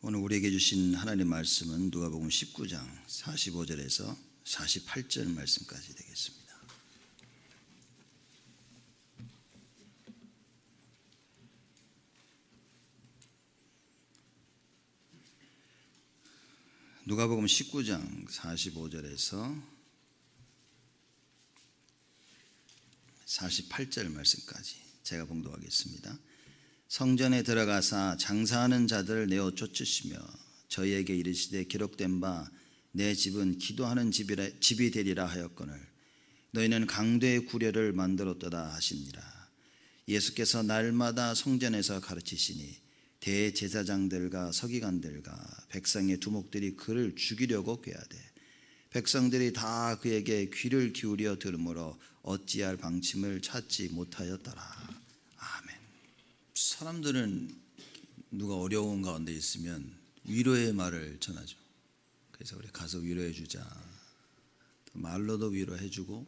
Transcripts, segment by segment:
오늘 우리에게 주신 하나님의 말씀은 누가복음 19장 45절에서 48절 말씀까지 되겠습니다. 누가복음 19장 45절에서 48절 말씀까지 제가 봉독하겠습니다. 성전에 들어가사 장사하는 자들을 내어 쫓으시며 저희에게 이르시되 기록된 바 내 집은 기도하는 집이 되리라 하였거늘 너희는 강도의 구려를 만들었도다 하시니라. 예수께서 날마다 성전에서 가르치시니 대제사장들과 서기관들과 백성의 두목들이 그를 죽이려고 꾀하되 백성들이 다 그에게 귀를 기울여 들으므로 어찌할 방침을 찾지 못하였더라. 아멘. 사람들은 누가 어려운 가운데 있으면 위로의 말을 전하죠. 그래서 우리 가서 위로해 주자. 말로도 위로해 주고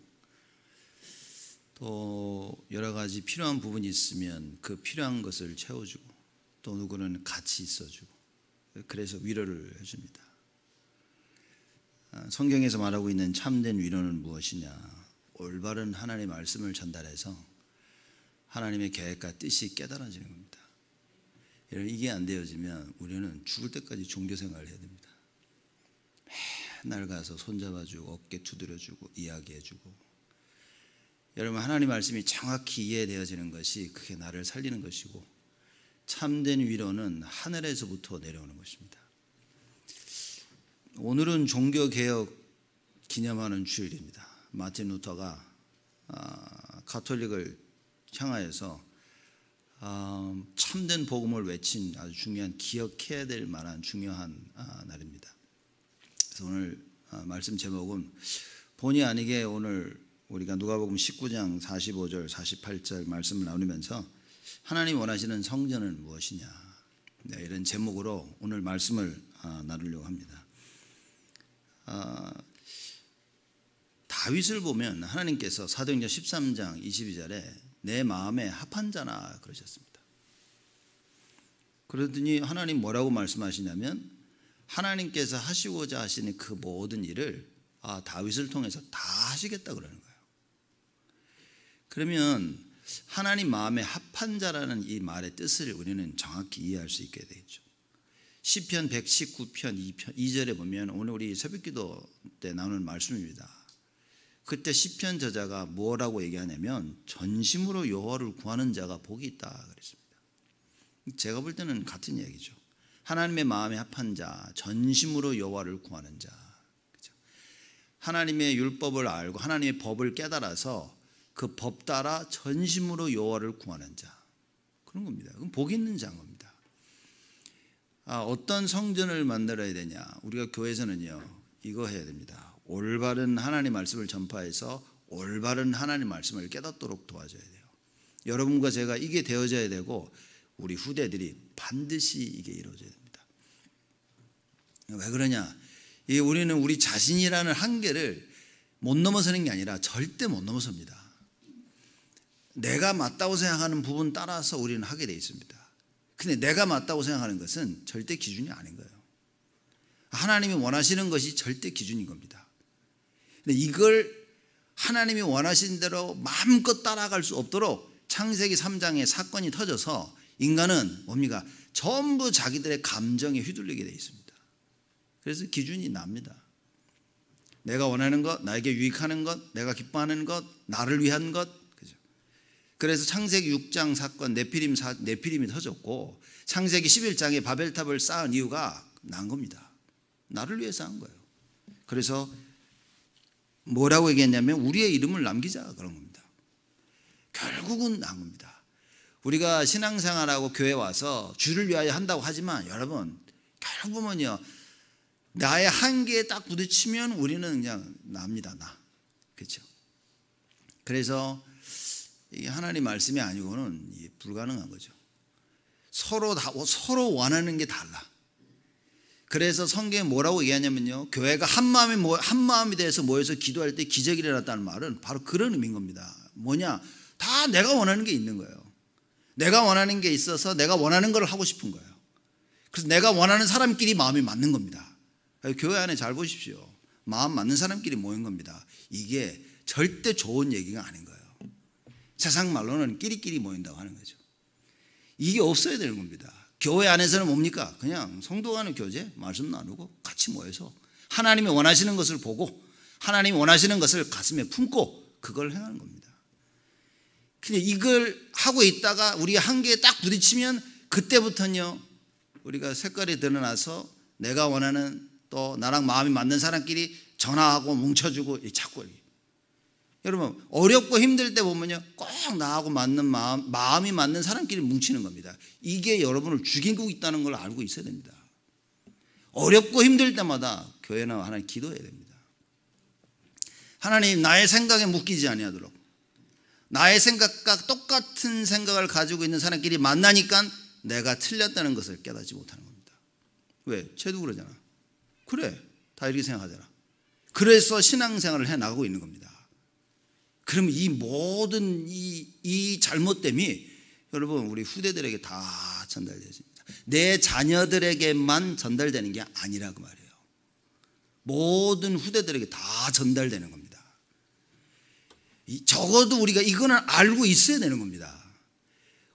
또 여러 가지 필요한 부분이 있으면 그 필요한 것을 채워주고 또 누구는 같이 있어주고 그래서 위로를 해줍니다. 성경에서 말하고 있는 참된 위로는 무엇이냐? 올바른 하나님의 말씀을 전달해서 하나님의 계획과 뜻이 깨달아지는 겁니다. 여러분, 이게 안 되어지면 우리는 죽을 때까지 종교생활을 해야 됩니다. 맨날 가서 손잡아주고 어깨 두드려주고 이야기해주고. 여러분, 하나님 말씀이 정확히 이해되어지는 것이 그게 나를 살리는 것이고 참된 위로는 하늘에서부터 내려오는 것입니다. 오늘은 종교개혁 기념하는 주일입니다. 마틴 루터가 가톨릭을 향하여서 참된 복음을 외친 아주 중요한 기억해야 될 만한 중요한 날입니다. 그래서 오늘 말씀 제목은 본의 아니게 오늘 우리가 누가복음 19장 45절 48절 말씀을 나누면서 하나님 원하시는 성전은 무엇이냐, 이런 제목으로 오늘 말씀을 나누려고 합니다. 다윗을 보면 하나님께서 사도행전 13장 22절에 내 마음에 합한 자나 그러셨습니다. 그러더니 하나님 뭐라고 말씀하시냐면 하나님께서 하시고자 하시는 그 모든 일을 다윗을 통해서 다 하시겠다 그러는 거예요. 그러면 하나님 마음에 합한 자라는 이 말의 뜻을 우리는 정확히 이해할 수 있게 되겠죠. 시편 119편 2절에 보면 오늘 우리 새벽기도 때 나오는 말씀입니다. 그때 시편 저자가 뭐라고 얘기하냐면 전심으로 여호와를 구하는 자가 복이 있다 그랬습니다. 제가 볼 때는 같은 얘기죠. 하나님의 마음에 합한 자, 전심으로 여호와를 구하는 자. 그렇죠? 하나님의 율법을 알고 하나님의 법을 깨달아서 그 법 따라 전심으로 여호와를 구하는 자. 그런 겁니다. 그럼 복 있는 자인 겁니다. 어떤 성전을 만들어야 되냐? 우리가 교회에서는요, 이거 해야 됩니다. 올바른 하나님 말씀을 전파해서 올바른 하나님 말씀을 깨닫도록 도와줘야 돼요. 여러분과 제가 이게 되어져야 되고 우리 후대들이 반드시 이게 이루어져야 됩니다. 왜 그러냐? 우리는 우리 자신이라는 한계를 못 넘어서는 게 아니라 절대 못 넘어섭니다. 내가 맞다고 생각하는 부분 따라서 우리는 하게 돼 있습니다. 근데 내가 맞다고 생각하는 것은 절대 기준이 아닌 거예요. 하나님이 원하시는 것이 절대 기준인 겁니다. 근데 이걸 하나님이 원하신 대로 마음껏 따라갈 수 없도록 창세기 3장에 사건이 터져서 인간은 뭡니까? 전부 자기들의 감정에 휘둘리게 되어 있습니다. 그래서 기준이 납니다. 내가 원하는 것, 나에게 유익하는 것, 내가 기뻐하는 것, 나를 위한 것. 그죠? 그래서 창세기 6장 사건 네피림이 터졌고 창세기 11장에 바벨탑을 쌓은 이유가 난 겁니다. 나를 위해서 한 거예요. 그래서 뭐라고 얘기했냐면 우리의 이름을 남기자 그런 겁니다. 결국은 난 겁니다. 우리가 신앙생활하고 교회 와서 주를 위하여 한다고 하지만 여러분 결국은요 나의 한계에 딱 부딪히면 우리는 그냥 납니다. 그렇죠? 그래서 이게 하나님 말씀이 아니고는 불가능한 거죠. 서로 원하는 게 달라. 그래서 성경에 뭐라고 얘기하냐면요, 교회가 한 마음이 돼서 모여서 기도할 때 기적이 일어났다는 말은 바로 그런 의미인 겁니다. 뭐냐? 다 내가 원하는 게 있는 거예요. 내가 원하는 게 있어서 내가 원하는 걸 하고 싶은 거예요. 그래서 내가 원하는 사람끼리 마음이 맞는 겁니다. 교회 안에 잘 보십시오. 마음 맞는 사람끼리 모인 겁니다. 이게 절대 좋은 얘기가 아닌 거예요. 세상 말로는 끼리끼리 모인다고 하는 거죠. 이게 없어야 되는 겁니다. 교회 안에서는 뭡니까? 그냥 성도 간의 교제, 말씀 나누고 같이 모여서 하나님이 원하시는 것을 보고 하나님이 원하시는 것을 가슴에 품고 그걸 행하는 겁니다. 근데 이걸 하고 있다가 우리 한계에 딱 부딪히면 그때부터는요, 우리가 색깔이 드러나서 내가 원하는 또 나랑 마음이 맞는 사람끼리 전화하고 뭉쳐주고 자꾸 여러분 어렵고 힘들 때 보면요 꼭 나하고 맞는 마음이 맞는 사람끼리 뭉치는 겁니다. 이게 여러분을 죽이고 있다는 걸 알고 있어야 됩니다. 어렵고 힘들 때마다 교회는 하나님 기도해야 됩니다. 하나님 나의 생각에 묶이지 아니하도록 나의 생각과 똑같은 생각을 가지고 있는 사람끼리 만나니까 내가 틀렸다는 것을 깨닫지 못하는 겁니다. 왜? 쟤도 그러잖아. 그래 다 이렇게 생각하잖아. 그래서 신앙생활을 해나가고 있는 겁니다. 그러면 이 모든 이 잘못됨이 여러분 우리 후대들에게 다 전달되어집니다. 내 자녀들에게만 전달되는 게 아니라고 말이에요. 모든 후대들에게 다 전달되는 겁니다. 적어도 우리가 이거는 알고 있어야 되는 겁니다.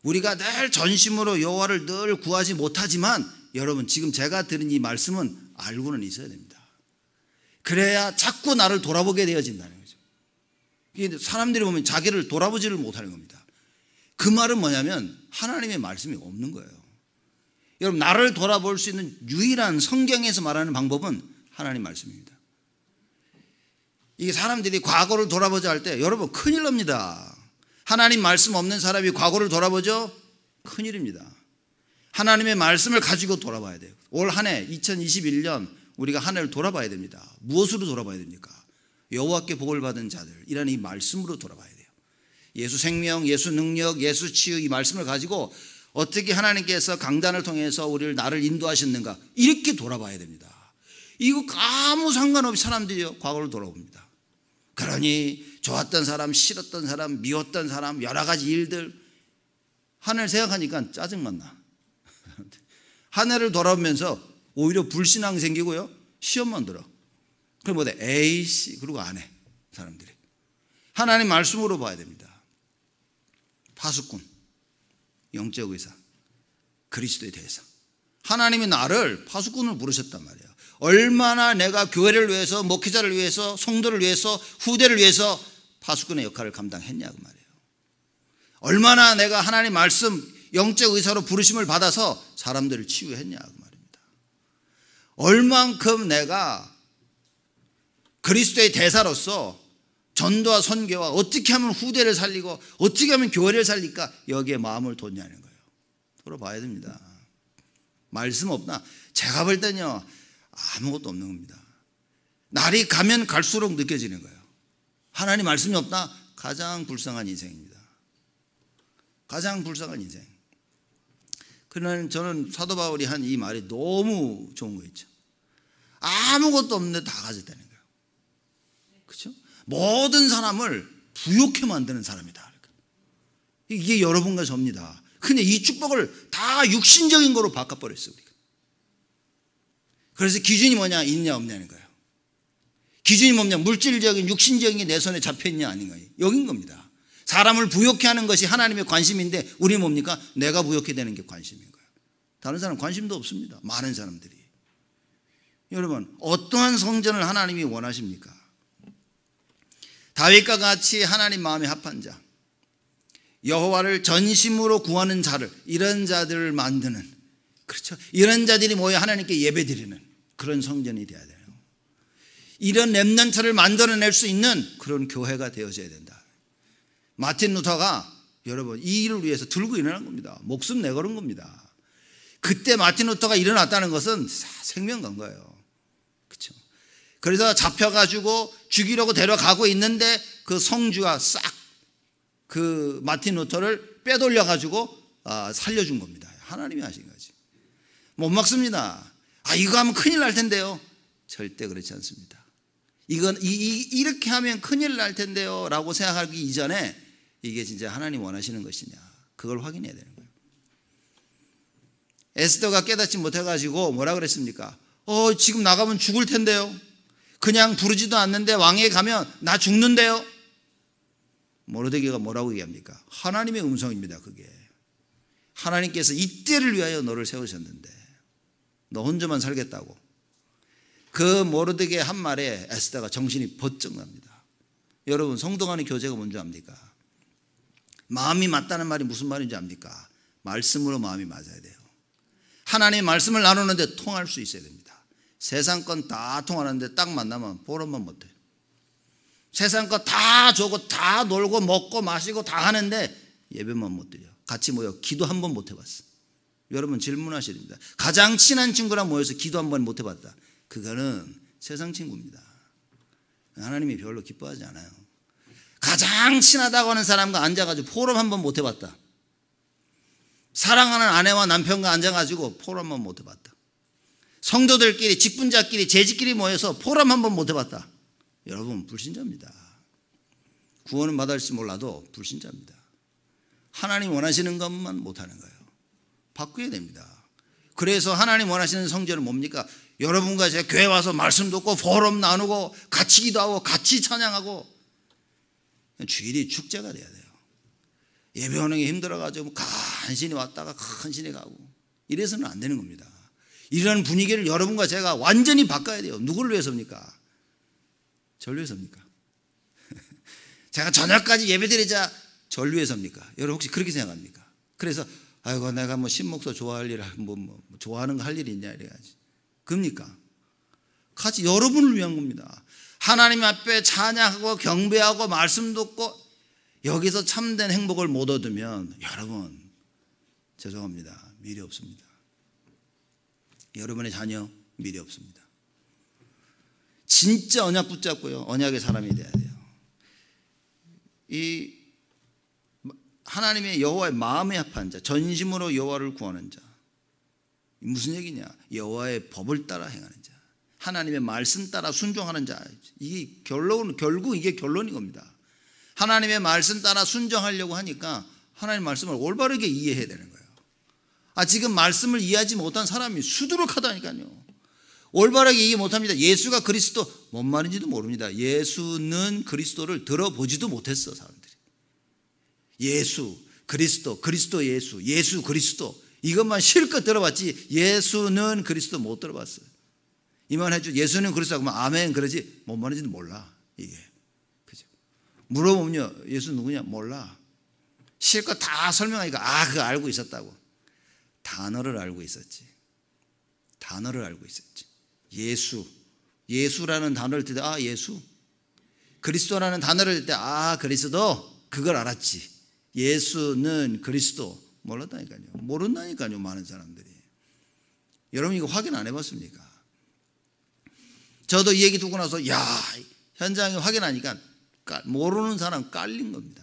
우리가 늘 전심으로 여호와를 늘 구하지 못하지만 여러분 지금 제가 들은 이 말씀은 알고는 있어야 됩니다. 그래야 자꾸 나를 돌아보게 되어진다는 거죠. 사람들이 보면 자기를 돌아보지를 못하는 겁니다. 그 말은 뭐냐면 하나님의 말씀이 없는 거예요. 여러분 나를 돌아볼 수 있는 유일한 성경에서 말하는 방법은 하나님 말씀입니다. 이게 사람들이 과거를 돌아보자 할 때 여러분 큰일 납니다. 하나님 말씀 없는 사람이 과거를 돌아보죠? 큰일입니다. 하나님의 말씀을 가지고 돌아봐야 돼요. 올 한 해 2021년 우리가 한 해를 돌아봐야 됩니다. 무엇으로 돌아봐야 됩니까? 여호와께 복을 받은 자들이라는 이 말씀으로 돌아봐야 돼요. 예수 생명, 예수 능력, 예수 치유 이 말씀을 가지고 어떻게 하나님께서 강단을 통해서 나를 인도하셨는가 이렇게 돌아봐야 됩니다. 이거 아무 상관없이 사람들이 과거를 돌아봅니다. 그러니 좋았던 사람, 싫었던 사람, 미웠던 사람 여러 가지 일들 하늘 생각하니까 짜증만 나. 한 해를 돌아보면서 오히려 불신앙이 생기고요. 시험만 들어. 그럼 뭐래? 에이씨 그러고 안 해. 사람들이. 하나님 말씀으로 봐야 됩니다. 파수꾼, 영적 의사, 그리스도에 대해서 하나님이 나를 파수꾼을 부르셨단 말이에요. 얼마나 내가 교회를 위해서, 목회자를 위해서, 성도를 위해서, 후대를 위해서 파수꾼의 역할을 감당했냐고 말이에요. 얼마나 내가 하나님 말씀 영적 의사로 부르심을 받아서 사람들을 치유했냐고 말입니다. 얼만큼 내가 그리스도의 대사로서 전도와 선교와 어떻게 하면 후대를 살리고 어떻게 하면 교회를 살릴까 여기에 마음을 뒀냐는 거예요. 돌아봐야 됩니다. 말씀 없나? 제가 볼 때는요 아무것도 없는 겁니다. 날이 가면 갈수록 느껴지는 거예요. 하나님 말씀이 없나? 가장 불쌍한 인생입니다. 가장 불쌍한 인생. 그러나 저는 사도 바울이 한 이 말이 너무 좋은 거 있죠. 아무것도 없는데 다 가졌다는 거예요. 그렇죠? 모든 사람을 부욕해 만드는 사람이다. 이게 여러분과 저입니다. 근데 이 축복을 다 육신적인 거로 바꿔버렸어요. 우리가. 그래서 기준이 뭐냐? 있냐 없냐는 거예요. 기준이 뭐냐? 물질적인 육신적인 게 내 손에 잡혀있냐 아닌가 여긴 겁니다. 사람을 부욕해 하는 것이 하나님의 관심인데 우리 뭡니까? 내가 부욕해 되는 게 관심인 거예요. 다른 사람 관심도 없습니다. 많은 사람들이. 여러분 어떠한 성전을 하나님이 원하십니까? 다윗과 같이 하나님 마음에 합한 자, 여호와를 전심으로 구하는 자를, 이런 자들을 만드는, 그렇죠? 이런 자들이 모여 하나님께 예배드리는 그런 성전이 되어야 돼요. 이런 렘넌트를 만들어낼 수 있는 그런 교회가 되어져야 된다. 마틴 루터가 여러분 이 일을 위해서 들고 일어난 겁니다. 목숨 내걸은 겁니다. 그때 마틴 루터가 일어났다는 것은 생명건 거예요. 그렇죠? 그래서 잡혀가지고 죽이려고 데려가고 있는데 그 성주가 싹 그 마틴 루터를 빼돌려가지고 살려준 겁니다. 하나님이 하신 거지. 못 막습니다. 이거 하면 큰일 날 텐데요. 절대 그렇지 않습니다. 이건 이렇게 하면 큰일 날 텐데요 라고 생각하기 이전에 이게 진짜 하나님 원하시는 것이냐 그걸 확인해야 되는 거예요. 에스더가 깨닫지 못해가지고 뭐라 그랬습니까? 지금 나가면 죽을 텐데요. 그냥 부르지도 않는데 왕에 가면 나 죽는데요. 모르드게가 뭐라고 얘기합니까? 하나님의 음성입니다. 그게 하나님께서 이때를 위하여 너를 세우셨는데 너 혼자만 살겠다고. 그 모르드게 한 말에 에스더가 정신이 번쩍 납니다. 여러분, 성도 간의 교제가 뭔지 압니까? 마음이 맞다는 말이 무슨 말인지 압니까? 말씀으로 마음이 맞아야 돼요. 하나님의 말씀을 나누는데 통할 수 있어야 됩니다. 세상 건 다 통하는데 딱 만나면 보름만 못해요. 세상 거 다 주고 다 놀고 먹고 마시고 다 하는데 예배만 못 드려. 같이 모여 기도 한 번 못 해봤어. 여러분 질문하셔야 됩니다. 가장 친한 친구랑 모여서 기도 한 번 못 해봤다. 그거는 세상 친구입니다. 하나님이 별로 기뻐하지 않아요. 가장 친하다고 하는 사람과 앉아가지고 포럼 한 번 못 해봤다. 사랑하는 아내와 남편과 앉아가지고 포럼 한 번 못 해봤다. 성도들끼리 직분자끼리 재직끼리 모여서 포럼 한 번 못 해봤다. 여러분 불신자입니다. 구원은 받을지 몰라도 불신자입니다. 하나님 원하시는 것만 못하는 거예요. 바꿔야 됩니다. 그래서 하나님 원하시는 성전은 뭡니까? 여러분과 제가 교회 와서 말씀 듣고 포럼 나누고 같이 기도하고 같이 찬양하고 주일이 축제가 돼야 돼요. 예배 오는 게 힘들어가지고 간신히 왔다가 간신히 가고 이래서는 안 되는 겁니다. 이런 분위기를 여러분과 제가 완전히 바꿔야 돼요. 누구를 위해서입니까? 저를 위해서입니까? 제가 저녁까지 예배드리자 저를 위해서입니까? 여러분 혹시 그렇게 생각합니까? 그래서 아이고 내가 뭐 신목사 좋아할 일, 뭐 좋아하는 거 할 일이 있냐 이래야지. 그럽니까? 같이 여러분을 위한 겁니다. 하나님 앞에 찬양하고 경배하고 말씀 듣고 여기서 참된 행복을 못 얻으면 여러분 죄송합니다. 미래 없습니다. 여러분의 자녀 미래 없습니다. 진짜 언약 붙잡고요. 언약의 사람이 돼야 돼요. 이 하나님의 여호와의 마음에 합한 자, 전심으로 여호와를 구하는 자. 무슨 얘기냐? 여호와의 법을 따라 행하는 자, 하나님의 말씀 따라 순종하는 자. 이게 결국 이게 결론인 겁니다. 하나님의 말씀 따라 순종하려고 하니까 하나님의 말씀을 올바르게 이해해야 되는 거예요. 지금 말씀을 이해하지 못한 사람이 수두룩하다니까요. 올바르게 이해 못합니다. 예수가 그리스도 뭔 말인지도 모릅니다. 예수는 그리스도를 들어보지도 못했어 사람들이. 예수, 그리스도, 그리스도 예수, 예수 그리스도 이것만 실컷 들어봤지 예수는 그리스도 못 들어봤어요. 이만 해줘 예수는 그리스도 하면 아멘 그러지 뭔 말인지도 몰라 이게. 그죠? 물어보면요 예수 누구냐 몰라. 실컷 다 설명하니까 그거 알고 있었다고. 단어를 알고 있었지. 단어를 알고 있었지. 예수, 예수라는 단어를 들 때 예수. 그리스도라는 단어를 들 때 그리스도 그걸 알았지. 예수는 그리스도 몰랐다니까요. 모른다니까요 많은 사람들이. 여러분 이거 확인 안 해봤습니까? 저도 이 얘기 듣고 나서 현장에 확인하니까 모르는 사람 깔린 겁니다.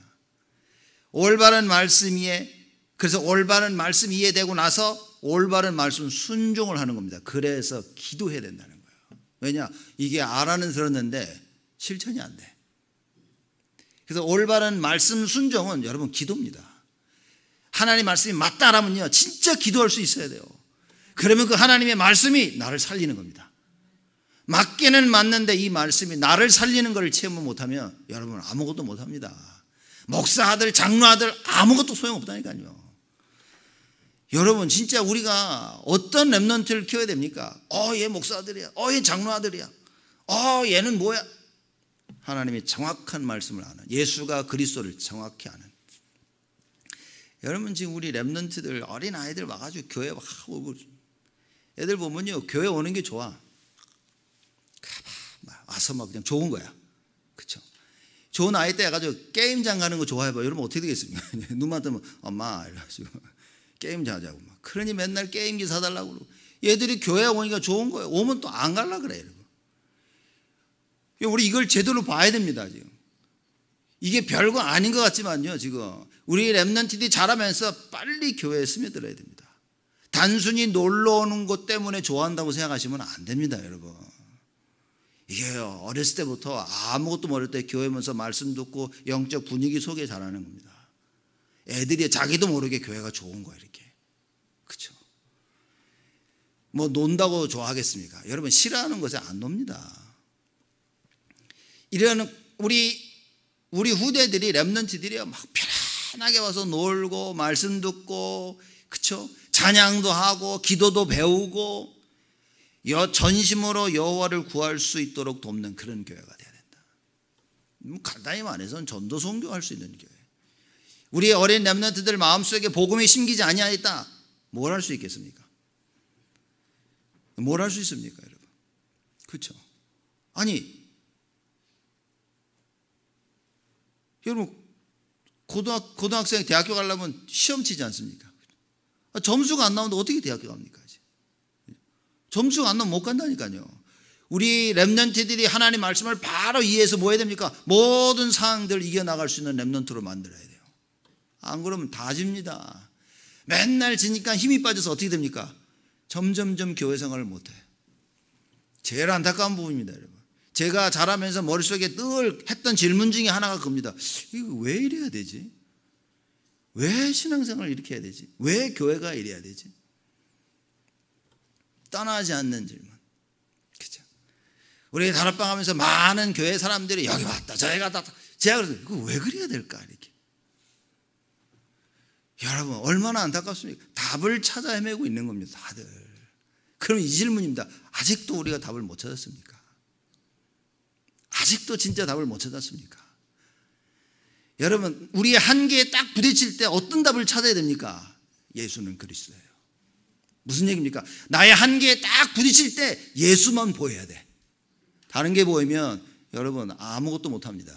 올바른 말씀 이해, 그래서 올바른 말씀 이해되고 나서 올바른 말씀 순종을 하는 겁니다. 그래서 기도해야 된다는 거예요. 왜냐? 이게 알아는 들었는데 실천이 안 돼. 그래서 올바른 말씀 순종은 여러분 기도입니다. 하나님 말씀이 맞다라면요 진짜 기도할 수 있어야 돼요. 그러면 그 하나님의 말씀이 나를 살리는 겁니다. 맞기는 맞는데 이 말씀이 나를 살리는 것을 체험 못하면 여러분 아무것도 못합니다. 목사들, 장로아들 아무것도 소용없다니까요. 여러분 진짜 우리가 어떤 렘넌트를 키워야 됩니까? 얘 목사들이야. 얘 장로아들이야. 얘는 뭐야? 하나님의 정확한 말씀을 아는, 예수가 그리스도를 정확히 아는. 여러분 지금 우리 렘넌트들 어린 아이들 와가지고 교회 막 오고 애들 보면요 교회 오는 게 좋아. 와서 막 그냥 좋은 거야. 그렇죠? 좋은 아이 때 해가지고 게임장 가는 거 좋아해봐. 여러분 어떻게 되겠습니까? 눈만 뜨면 엄마 이래가지고 게임장 하자고 막. 그러니 맨날 게임기 사달라고 그러고. 얘들이 교회 오니까 좋은 거예요. 오면 또 안 갈라 그래. 여러분. 우리 이걸 제대로 봐야 됩니다. 지금 이게 별거 아닌 것 같지만요. 지금 우리 렘넌트들이 자라면서 빨리 교회에 스며들어야 됩니다. 단순히 놀러 오는 것 때문에 좋아한다고 생각하시면 안 됩니다. 여러분 이게 어렸을 때부터 아무것도 모를 때 교회 오면서 말씀 듣고 영적 분위기 속에 자라는 겁니다. 애들이 자기도 모르게 교회가 좋은 거예요. 이렇게. 그렇죠? 뭐 논다고 좋아하겠습니까? 여러분 싫어하는 것에 안 놉니다. 이러는 우리 후대들이 렘넌트들이요 막 편안하게 와서 놀고 말씀 듣고 그쵸? 찬양도 하고 기도도 배우고 전심으로 여호와를 구할 수 있도록 돕는 그런 교회가 돼야 된다. 간단히 말해서는 전도 선교할 수 있는 교회. 우리 어린 렘넌트들 마음속에 복음이 심기지 아니하였다. 뭘 할 수 있겠습니까? 뭘 할 수 있습니까, 여러분? 그렇죠? 아니, 여러분 고등학생이 대학교 가려면 시험 치지 않습니까? 점수가 안 나오는데 어떻게 대학교 갑니까? 점수가 안 나오면 못 간다니까요. 우리 렘넌트들이 하나님 말씀을 바로 이해해서 뭐 해야 됩니까? 모든 상황들을 이겨나갈 수 있는 렘넌트로 만들어야 돼요. 안 그러면 다 집니다. 맨날 지니까 힘이 빠져서 어떻게 됩니까? 점점점 교회 생활을 못해. 제일 안타까운 부분입니다, 여러분. 제가 자라면서 머릿속에 늘 했던 질문 중에 하나가 그겁니다. 이거 왜 이래야 되지? 왜 신앙생활을 이렇게 해야 되지? 왜 교회가 이래야 되지? 떠나지 않는 질문. 그죠? 우리 다락방 하면서 많은 교회 사람들이 여기 왔다, 저기 갔다. 제가 그래서 이거 왜 그래야 될까? 이렇게. 여러분, 얼마나 안타깝습니까? 답을 찾아 헤매고 있는 겁니다, 다들. 그럼 이 질문입니다. 아직도 우리가 답을 못 찾았습니까? 아직도 진짜 답을 못 찾았습니까? 여러분, 우리의 한계에 딱 부딪힐 때 어떤 답을 찾아야 됩니까? 예수는 그리스도예요. 무슨 얘기입니까? 나의 한계에 딱 부딪힐 때 예수만 보여야 돼. 다른 게 보이면 여러분 아무것도 못합니다.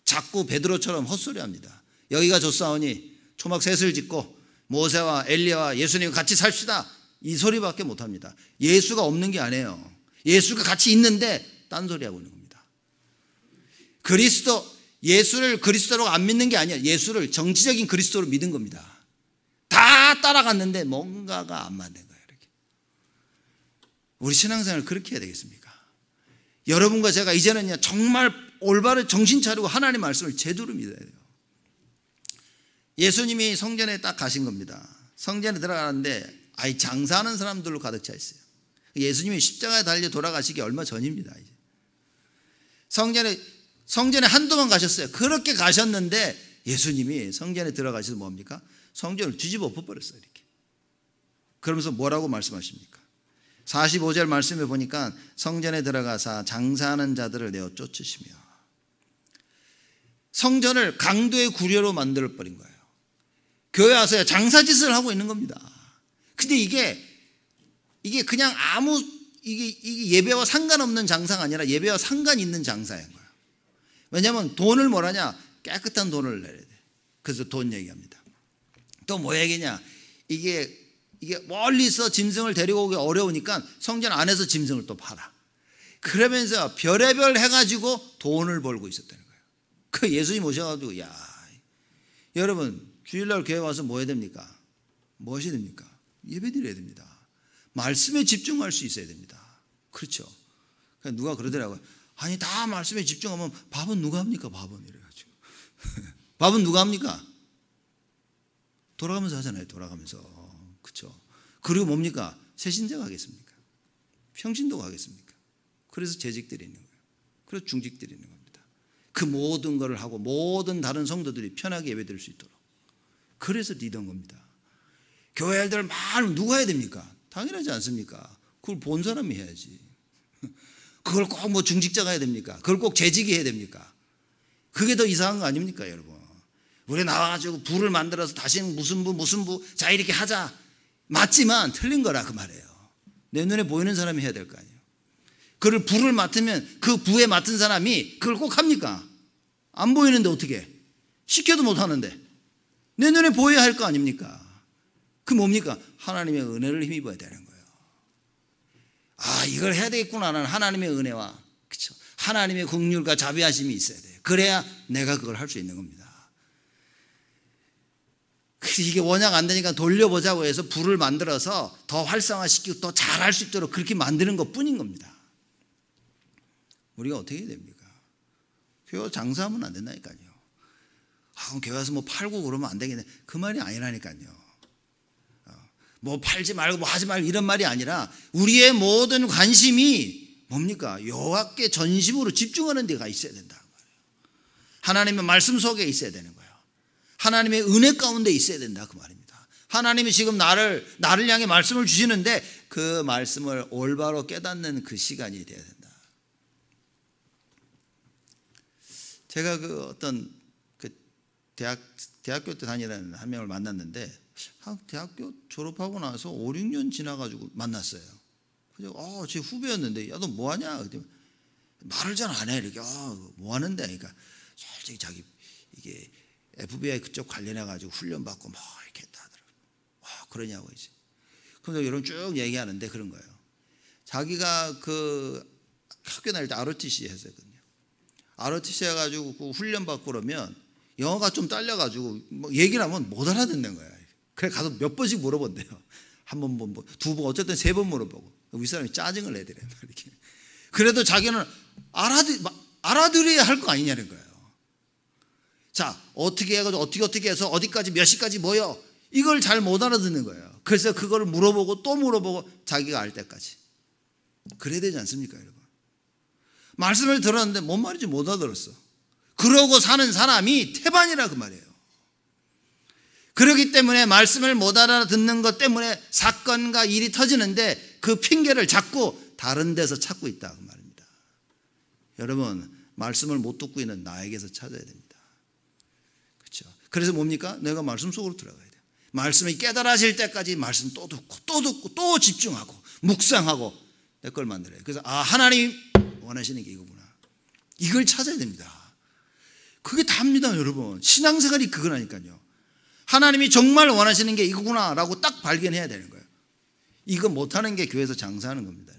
자꾸 베드로처럼 헛소리합니다. 여기가 좋사오니 초막 셋을 짓고 모세와 엘리야와 예수님과 같이 삽시다. 이 소리밖에 못합니다. 예수가 없는 게 아니에요. 예수가 같이 있는데 딴소리하고 있는 겁니다. 예수를 그리스도로 안 믿는 게 아니야. 예수를 정치적인 그리스도로 믿은 겁니다. 다 따라갔는데 뭔가가 안 맞는 거예요. 이렇게. 우리 신앙생활을 그렇게 해야 되겠습니까? 여러분과 제가 이제는요 정말 올바른 정신 차리고 하나님의 말씀을 제대로 믿어야 돼요. 예수님이 성전에 딱 가신 겁니다. 성전에 들어가는데 장사하는 사람들로 가득 차 있어요. 예수님이 십자가에 달려 돌아가시기 얼마 전입니다. 이제. 성전에 한두 번 가셨어요. 그렇게 가셨는데 예수님이 성전에 들어가셔서 뭡니까? 성전을 뒤집어 엎어버렸어요. 이렇게. 그러면서 뭐라고 말씀하십니까? 45절 말씀에 보니까 성전에 들어가서 장사하는 자들을 내어 쫓으시며 성전을 강도의 구려로 만들어버린 거예요. 교회 와서 장사짓을 하고 있는 겁니다. 근데 이게 그냥 이게 예배와 상관없는 장사가 아니라 예배와 상관 있는 장사인 거예요. 왜냐하면 돈을 뭐라냐? 깨끗한 돈을 내야 돼. 그래서 돈 얘기합니다. 또 뭐 얘기냐? 이게 멀리서 짐승을 데리고 오기 어려우니까 성전 안에서 짐승을 또 팔아. 그러면서 별의별 해가지고 돈을 벌고 있었다는 거예요. 그 예수님 오셔가지고 여러분 주일날 교회 와서 뭐 해야 됩니까? 뭐 하셔야 됩니까? 예배 드려야 됩니다. 말씀에 집중할 수 있어야 됩니다. 그렇죠? 그러니까 누가 그러더라고요. 아니 다 말씀에 집중하면 밥은 누가 합니까? 밥은 이래가지고 밥은 누가 합니까? 돌아가면서 하잖아요. 돌아가면서. 그렇죠? 그리고 뭡니까? 새신자가 하겠습니까? 평신도가 하겠습니까? 그래서 재직들이 있는 거예요. 그래서 중직들이 있는 겁니다. 그 모든 것을 하고 모든 다른 성도들이 편하게 예배드릴 수 있도록. 그래서 리더인 겁니다. 교회 일들 많으면 누가 해야 됩니까? 당연하지 않습니까? 그걸 본 사람이 해야지. 그걸 꼭 뭐 중직자가 해야 됩니까? 그걸 꼭 재직이 해야 됩니까? 그게 더 이상한 거 아닙니까, 여러분? 우리 나와가지고 부를 만들어서 다시는 무슨 부 자 이렇게 하자. 맞지만 틀린 거라 그 말이에요. 내 눈에 보이는 사람이 해야 될 거 아니에요. 그걸 부를 맡으면 그 부에 맡은 사람이 그걸 꼭 합니까? 안 보이는데 어떻게 해? 시켜도 못 하는데 내 눈에 보여야 할 거 아닙니까? 그 뭡니까? 하나님의 은혜를 힘입어야 되는 거예요. 이걸 해야 되겠구나는 하나님의 은혜와 그렇죠? 하나님의 긍휼과 자비하심이 있어야 돼요. 그래야 내가 그걸 할 수 있는 겁니다. 이게 원약 안 되니까 돌려보자고 해서 불을 만들어서 더 활성화시키고 더 잘할 수 있도록 그렇게 만드는 것 뿐인 겁니다. 우리가 어떻게 해야 됩니까? 교회 장사하면 안 된다니까요. 교회 와서 뭐 팔고 그러면 안 되겠네. 그 말이 아니라니까요. 뭐 팔지 말고 뭐 하지 말고 이런 말이 아니라 우리의 모든 관심이 뭡니까? 여호와께 전심으로 집중하는 데가 있어야 된다. 하나님의 말씀 속에 있어야 되는 거예요. 하나님의 은혜 가운데 있어야 된다 그 말입니다. 하나님이 지금 나를 향해 말씀을 주시는데 그 말씀을 올바로 깨닫는 그 시간이 돼야 된다. 제가 그 어떤 그 대학교 때 다니는 한 명을 만났는데 대학교 졸업하고 나서 5, 6년 지나가지고 만났어요. 그래서 제 후배였는데 야 너 뭐하냐? 그랬더니 말을 잘 안 해. 이렇게 뭐 하는데? 그러니까 솔직히 자기 이게 FBI 그쪽 관련해 가지고 훈련 받고 뭐 이렇게 했다 하더라고요. 와 그러냐고 이제. 그래서 여러분 쭉 얘기하는데 그런 거예요. 자기가 그 학교 다닐 때 ROTC 했었거든요. ROTC 해가지고 그 훈련 받고 그러면 영어가 좀 딸려가지고 뭐 얘기를 하면 못 알아듣는 거예요. 그래 가서 몇 번씩 물어본대요. 한 번, 두 번, 어쨌든 3번 물어보고 윗사람이 짜증을 내더래. 이렇게. 그래도 자기는 알아들어야 할 거 아니냐는 거예요. 자, 어떻게 해가지고 어떻게 해서 어디까지 몇 시까지 모여 이걸 잘 못 알아듣는 거예요. 그래서 그걸 물어보고 또 물어보고 자기가 알 때까지. 그래야 되지 않습니까, 여러분? 말씀을 들었는데 뭔 말인지 못 알아들었어. 그러고 사는 사람이 태반이라 그 말이에요. 그렇기 때문에 말씀을 못 알아듣는 것 때문에 사건과 일이 터지는데 그 핑계를 자꾸 다른 데서 찾고 있다 그 말입니다. 여러분 말씀을 못 듣고 있는 나에게서 찾아야 됩니다. 그렇죠? 그래서 뭡니까? 내가 말씀 속으로 들어가야 돼요. 말씀이 깨달아질 때까지 말씀 또 듣고 또 집중하고 묵상하고 내 걸 만들어요. 그래서 하나님 원하시는 게 이거구나. 이걸 찾아야 됩니다. 그게 답니다 여러분. 신앙생활이 그거라니까요. 하나님이 정말 원하시는 게 이거구나 라고 딱 발견해야 되는 거예요. 이거 못하는 게 교회에서 장사하는 겁니다.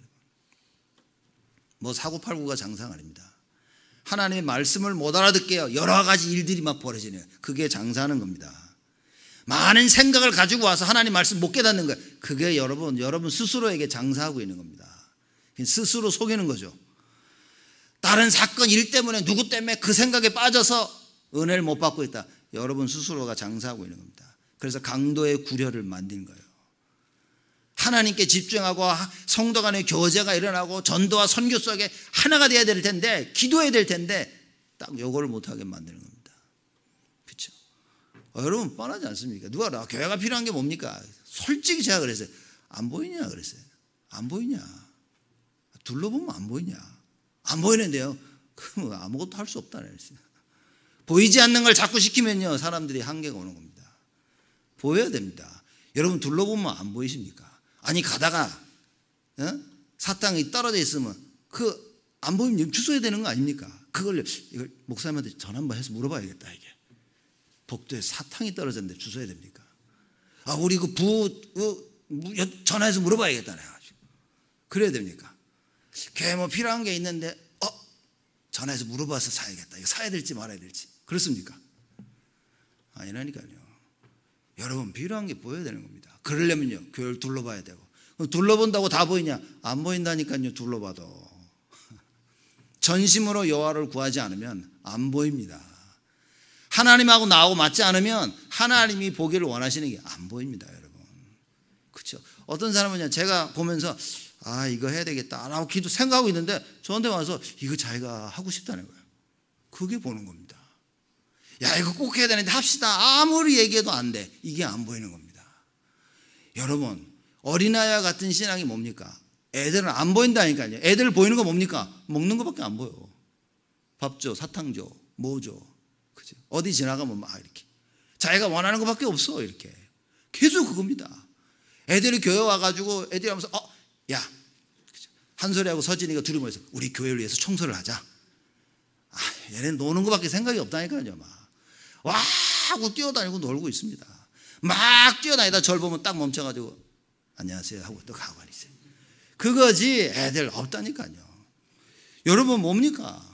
뭐 사고팔고가 장사가 아닙니다. 하나님의 말씀을 못 알아듣게요. 여러 가지 일들이 막 벌어지네요. 그게 장사하는 겁니다. 많은 생각을 가지고 와서 하나님 말씀 못 깨닫는 거예요. 그게 여러분 스스로에게 장사하고 있는 겁니다. 스스로 속이는 거죠. 다른 사건 일 때문에 누구 때문에 그 생각에 빠져서 은혜를 못 받고 있다. 여러분 스스로가 장사하고 있는 겁니다. 그래서 강도의 구려를 만든 거예요. 하나님께 집중하고 성도 간의 교제가 일어나고 전도와 선교 속에 하나가 돼야 될 텐데 기도해야 될 텐데 딱 요거를 못하게 만드는 겁니다. 그렇죠? 여러분 뻔하지 않습니까? 누가 교회가 필요한 게 뭡니까? 솔직히 제가 그랬어요. 안 보이냐 그랬어요. 안 보이냐? 둘러보면 안 보이냐? 안 보이는데요. 그럼 아무것도 할 수 없다 그랬어요. 보이지 않는 걸 자꾸 시키면요 사람들이 한계가 오는 겁니다. 보여야 됩니다. 여러분 둘러보면 안 보이십니까? 아니 가다가 사탕이 떨어져 있으면 그 안 보이면 주워야 되는 거 아닙니까? 이걸 목사님한테 전화 한번 해서 물어봐야겠다. 이게 복도에 사탕이 떨어졌는데 주워야 됩니까? 우리 전화해서 물어봐야겠다. 해가지고 그래야 됩니까? 걔 뭐 필요한 게 있는데 전화해서 물어봐서 사야겠다. 이거 사야 될지 말아야 될지. 그렇습니까? 아니라니까요. 여러분 필요한 게 보여야 되는 겁니다. 그러려면요 교회를 둘러봐야 되고. 둘러본다고 다 보이냐? 안 보인다니까요. 둘러봐도 전심으로 여호와를 구하지 않으면 안 보입니다. 하나님하고 나하고 맞지 않으면 하나님이 보기를 원하시는 게 안 보입니다 여러분. 그렇죠? 어떤 사람은요 제가 보면서 이거 해야 되겠다 라고 생각하고 있는데 저한테 와서 이거 자기가 하고 싶다는 거예요. 그게 보는 겁니다. 야 이거 꼭 해야 되는데 합시다. 아무리 얘기해도 안 돼. 이게 안 보이는 겁니다. 여러분 어린아이와 같은 신앙이 뭡니까? 애들은 안 보인다니까요. 애들 보이는 거 뭡니까? 먹는 거밖에 안 보여. 밥 줘, 사탕 줘, 뭐 줘. 그죠? 어디 지나가면 막 이렇게 자기가 원하는 거밖에 없어. 이렇게 계속 그겁니다. 애들이 교회 와가지고 애들이 하면서 야 한 소리하고 서진이가 둘이 모여서 우리 교회를 위해서 청소를 하자. 얘네는 노는 거밖에 생각이 없다니까요. 와 하고 뛰어다니고 놀고 있습니다. 막 뛰어다니다 절 보면 딱 멈춰가지고 안녕하세요 하고 또 가고 있어요. 그거지 애들 없다니까요. 여러분 뭡니까?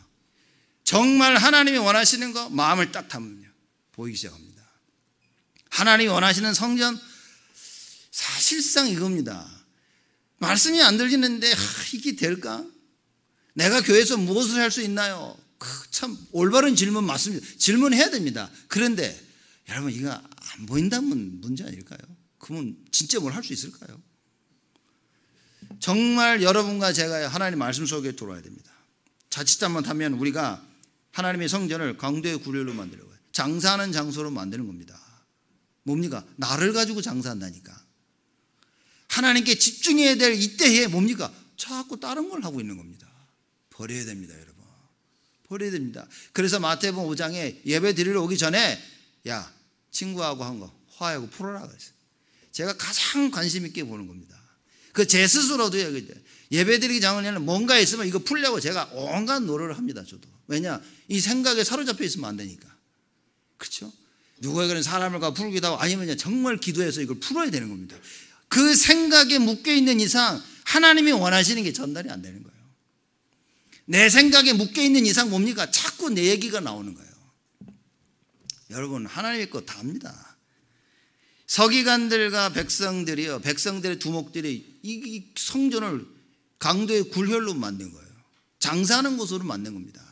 정말 하나님이 원하시는 거 마음을 딱 담으면 보이기 시작합니다. 하나님이 원하시는 성전 사실상 이겁니다. 말씀이 안 들리는데 이게 될까? 내가 교회에서 무엇을 할 수 있나요? 참 올바른 질문 맞습니다. 질문해야 됩니다. 그런데 여러분 이거 안 보인다면 문제 아닐까요? 그러면 진짜 뭘 할 수 있을까요? 정말 여러분과 제가 하나님 말씀 속에 들어와야 됩니다. 자칫 잘못하면 우리가 하나님의 성전을 강도의 구렬로 만들려고 해요. 장사하는 장소로 만드는 겁니다. 뭡니까? 나를 가지고 장사한다니까. 하나님께 집중해야 될 이때에 뭡니까? 자꾸 다른 걸 하고 있는 겁니다. 버려야 됩니다, 여러분. 버려야 됩니다. 그래서 마태복음 5장에 예배 드리러 오기 전에 야, 친구하고 한 거 화해하고 풀어라 그랬어요. 제가 가장 관심 있게 보는 겁니다. 그 제 스스로도요. 예배 드리기 전에는 뭔가 있으면 이거 풀려고 제가 온갖 노력을 합니다. 저도. 왜냐? 이 생각에 사로잡혀 있으면 안 되니까. 그렇죠? 누구에게는 사람을 가 풀기도 하고 아니면 정말 기도해서 이걸 풀어야 되는 겁니다. 그 생각에 묶여있는 이상 하나님이 원하시는 게 전달이 안 되는 거예요. 내 생각에 묶여있는 이상 뭡니까? 자꾸 내 얘기가 나오는 거예요. 여러분, 하나님의 거 다 합니다. 서기관들과 백성들이요, 백성들의 두목들이 이 성전을 강도의 굴혈로 만든 거예요. 장사하는 곳으로 만든 겁니다.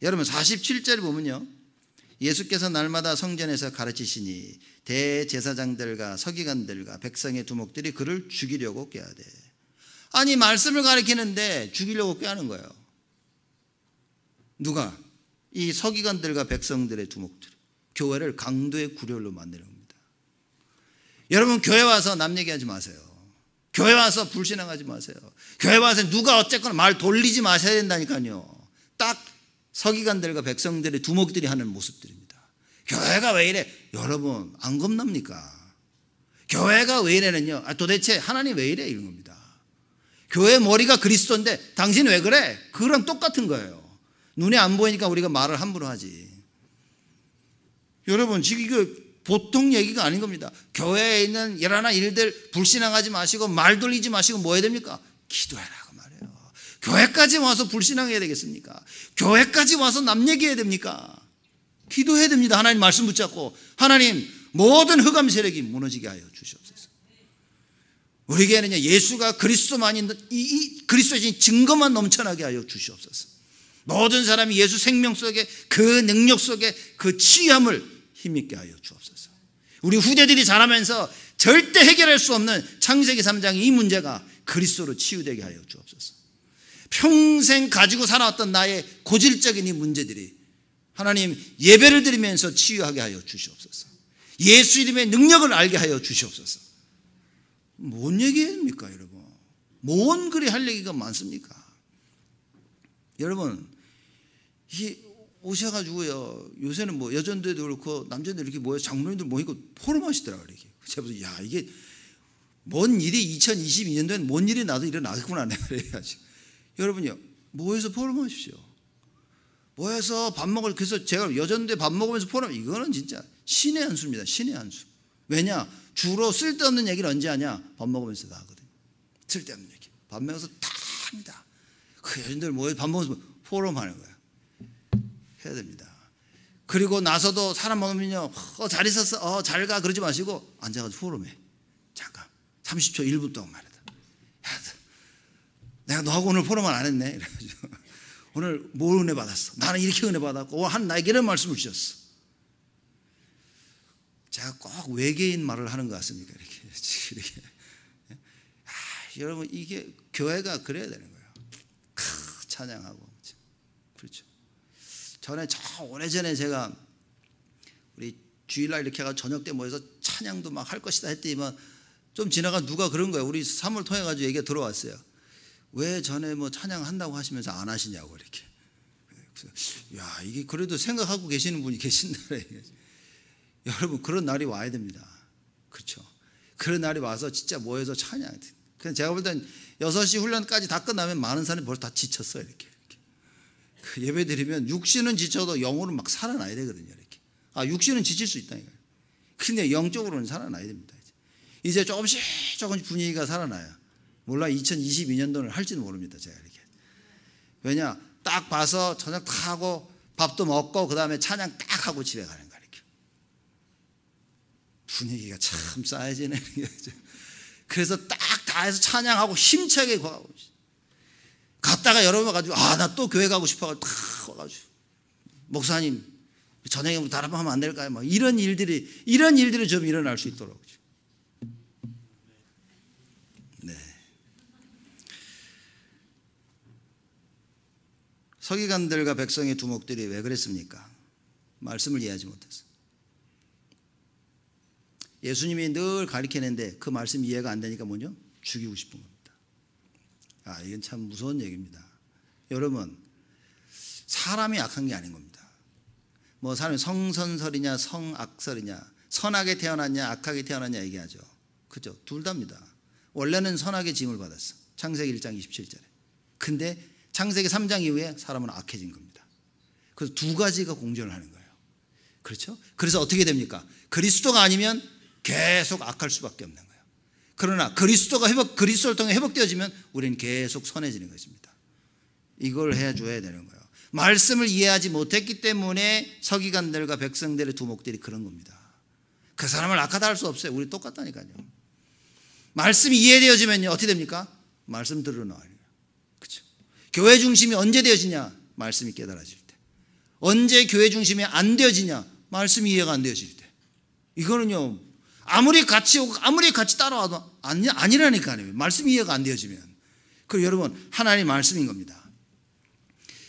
여러분 47절에 보면요, 예수께서 날마다 성전에서 가르치시니 대제사장들과 서기관들과 백성의 두목들이 그를 죽이려고 꾀하되. 아니 말씀을 가르치는데 죽이려고 꾀하는 거예요. 누가? 이 서기관들과 백성들의 두목들. 교회를 강도의 굴혈로 만드는 겁니다. 여러분 교회 와서 남 얘기하지 마세요. 교회 와서 불신앙하지 마세요. 교회 와서 누가 어쨌거나 말 돌리지 마셔야 된다니까요. 딱 서기관들과 백성들의 두목들이 하는 모습들입니다. 교회가 왜 이래? 여러분 안 겁납니까? 교회가 왜 이래는요, 도대체 하나님 왜 이래? 이런 겁니다. 교회 머리가 그리스도인데 당신 왜 그래? 그거랑 똑같은 거예요. 눈에 안 보이니까 우리가 말을 함부로 하지. 여러분 지금 이거 보통 얘기가 아닌 겁니다. 교회에 있는 여러 일들 불신앙하지 마시고 말 돌리지 마시고 뭐 해야 됩니까? 기도해라고 말해요. 교회까지 와서 불신앙해야 되겠습니까? 교회까지 와서 남 얘기해야 됩니까? 기도해야 됩니다. 하나님 말씀 붙잡고 하나님 모든 흑암 세력이 무너지게 하여 주시옵소서. 우리에게는 예수가 그리스도만 있는 이 그리스도의 증거만 넘쳐나게 하여 주시옵소서. 모든 사람이 예수 생명 속에 그 능력 속에 그 치유함을 힘있게 하여 주옵소서. 우리 후대들이 자라면서 절대 해결할 수 없는 창세기 3장의 이 문제가 그리스도로 치유되게 하여 주옵소서. 평생 가지고 살아왔던 나의 고질적인 이 문제들이 하나님 예배를 드리면서 치유하게 하여 주시옵소서. 예수 이름의 능력을 알게 하여 주시옵소서. 뭔 얘기입니까 여러분? 뭔 그리 할 얘기가 많습니까? 여러분 이 오셔가지고요, 요새는 뭐 여전도에도 그렇고 남자들 이렇게 모여 장로님들 모이고 포럼하시더라고요. 이렇게 제가 보서 야 이게 뭔 일이 2022년도에는 뭔 일이 나도 일어나겠구나 내가 그래가지고. 여러분요 모여서 포럼하십시오. 모여서 밥 먹을, 그래서 제가 여전도에 밥 먹으면서 포럼, 이거는 진짜 신의 한 수입니다. 신의 한 수. 왜냐? 주로 쓸데없는 얘기를 언제 하냐? 밥 먹으면서 다 하거든요. 쓸데없는 얘기 밥 먹어서 다 합니다. 그 여전들 모여 밥 먹으면서 포럼하는 거예요. 해야 됩니다. 그리고 나서도 사람 먹으면요, 잘 있었어, 잘 가, 그러지 마시고 앉아가지고 포럼해. 잠깐 30초 1분 동안 말이다. 야, 내가 너하고 오늘 포럼을 안 했네. 그래가지고 오늘 뭘 은혜 받았어? 나는 이렇게 은혜 받았고 한 나에게 이런 말씀을 주셨어. 제가 꼭 외계인 말을 하는 것 같습니까? 이렇게. 여러분 이게 교회가 그래야 되는 거예요. 찬양하고. 그렇죠. 전에 오래전에 제가 우리 주일날 이렇게 해가 저녁 때 모여서 찬양도 막 할 것이다 했더니만 좀 지나가 누가 그런 거예요. 우리 사무를 통해 가지고 얘기가 들어왔어요. 왜 전에 뭐 찬양한다고 하시면서 안 하시냐고 이렇게. 야 이게 그래도 생각하고 계시는 분이 계신다. 여러분 그런 날이 와야 됩니다. 그렇죠. 그런 날이 와서 진짜 모여서 찬양. 그냥 제가 볼 땐 6시 훈련까지 다 끝나면 많은 사람이 벌써 다 지쳤어요. 이렇게. 예배 드리면 육신은 지쳐도 영혼은 막 살아나야 되거든요. 이렇게. 육신은 지칠 수 있다니까요. 근데 영적으로는 살아나야 됩니다. 이제 조금씩 분위기가 살아나요. 몰라 2022년도는 할지는 모릅니다. 제가 이렇게. 왜냐? 딱 봐서 저녁 다 하고 밥도 먹고 그 다음에 찬양 딱 하고 집에 가는 거야. 이렇게. 분위기가 참 쌓여지네. 그래서 딱 다 해서 찬양하고 힘차게 가고 갔다가 여러분 와가지고 나 또 교회 가고 싶어가지고 탁 와가지고 목사님 저녁에 다른 번 하면 안 될까요? 막 이런 일들이 좀 일어날 수 있도록 서기관들과 백성의 두목들이 왜 그랬습니까? 말씀을 이해하지 못해서. 예수님이 늘 가르치는데 그 말씀 이해가 안 되니까 뭐죠? 죽이고 싶은 겁니다. 이건 참 무서운 얘기입니다. 여러분, 사람이 악한 게 아닌 겁니다. 뭐 사람이 성선설이냐 성악설이냐, 선하게 태어났냐 악하게 태어났냐 얘기하죠. 그죠? 둘 다입니다. 원래는 선하게 지음을 받았어. 창세기 1장 27절에. 근데 창세기 3장 이후에 사람은 악해진 겁니다. 그래서 두 가지가 공존을 하는 거예요. 그렇죠? 그래서 어떻게 됩니까? 그리스도가 아니면 계속 악할 수밖에 없는 거예요. 그러나 그리스도를 통해 회복되어지면 우리는 계속 선해지는 것입니다. 이걸 해줘야 되는 거예요. 말씀을 이해하지 못했기 때문에 서기관들과 백성들의 두목들이 그런 겁니다. 그 사람을 악하다 할 수 없어요. 우리 똑같다니까요. 말씀이 이해되어지면요 어떻게 됩니까? 말씀 들으러 나와요. 그렇죠? 교회 중심이 언제 되어지냐? 말씀이 깨달아질 때. 언제 교회 중심이 안 되어지냐? 말씀이 이해가 안 되어질 때. 이거는요 아무리 같이 따라와도 아니라니까요. 말씀이 이해가 안 되어지면. 그리고 여러분, 하나님 말씀인 겁니다.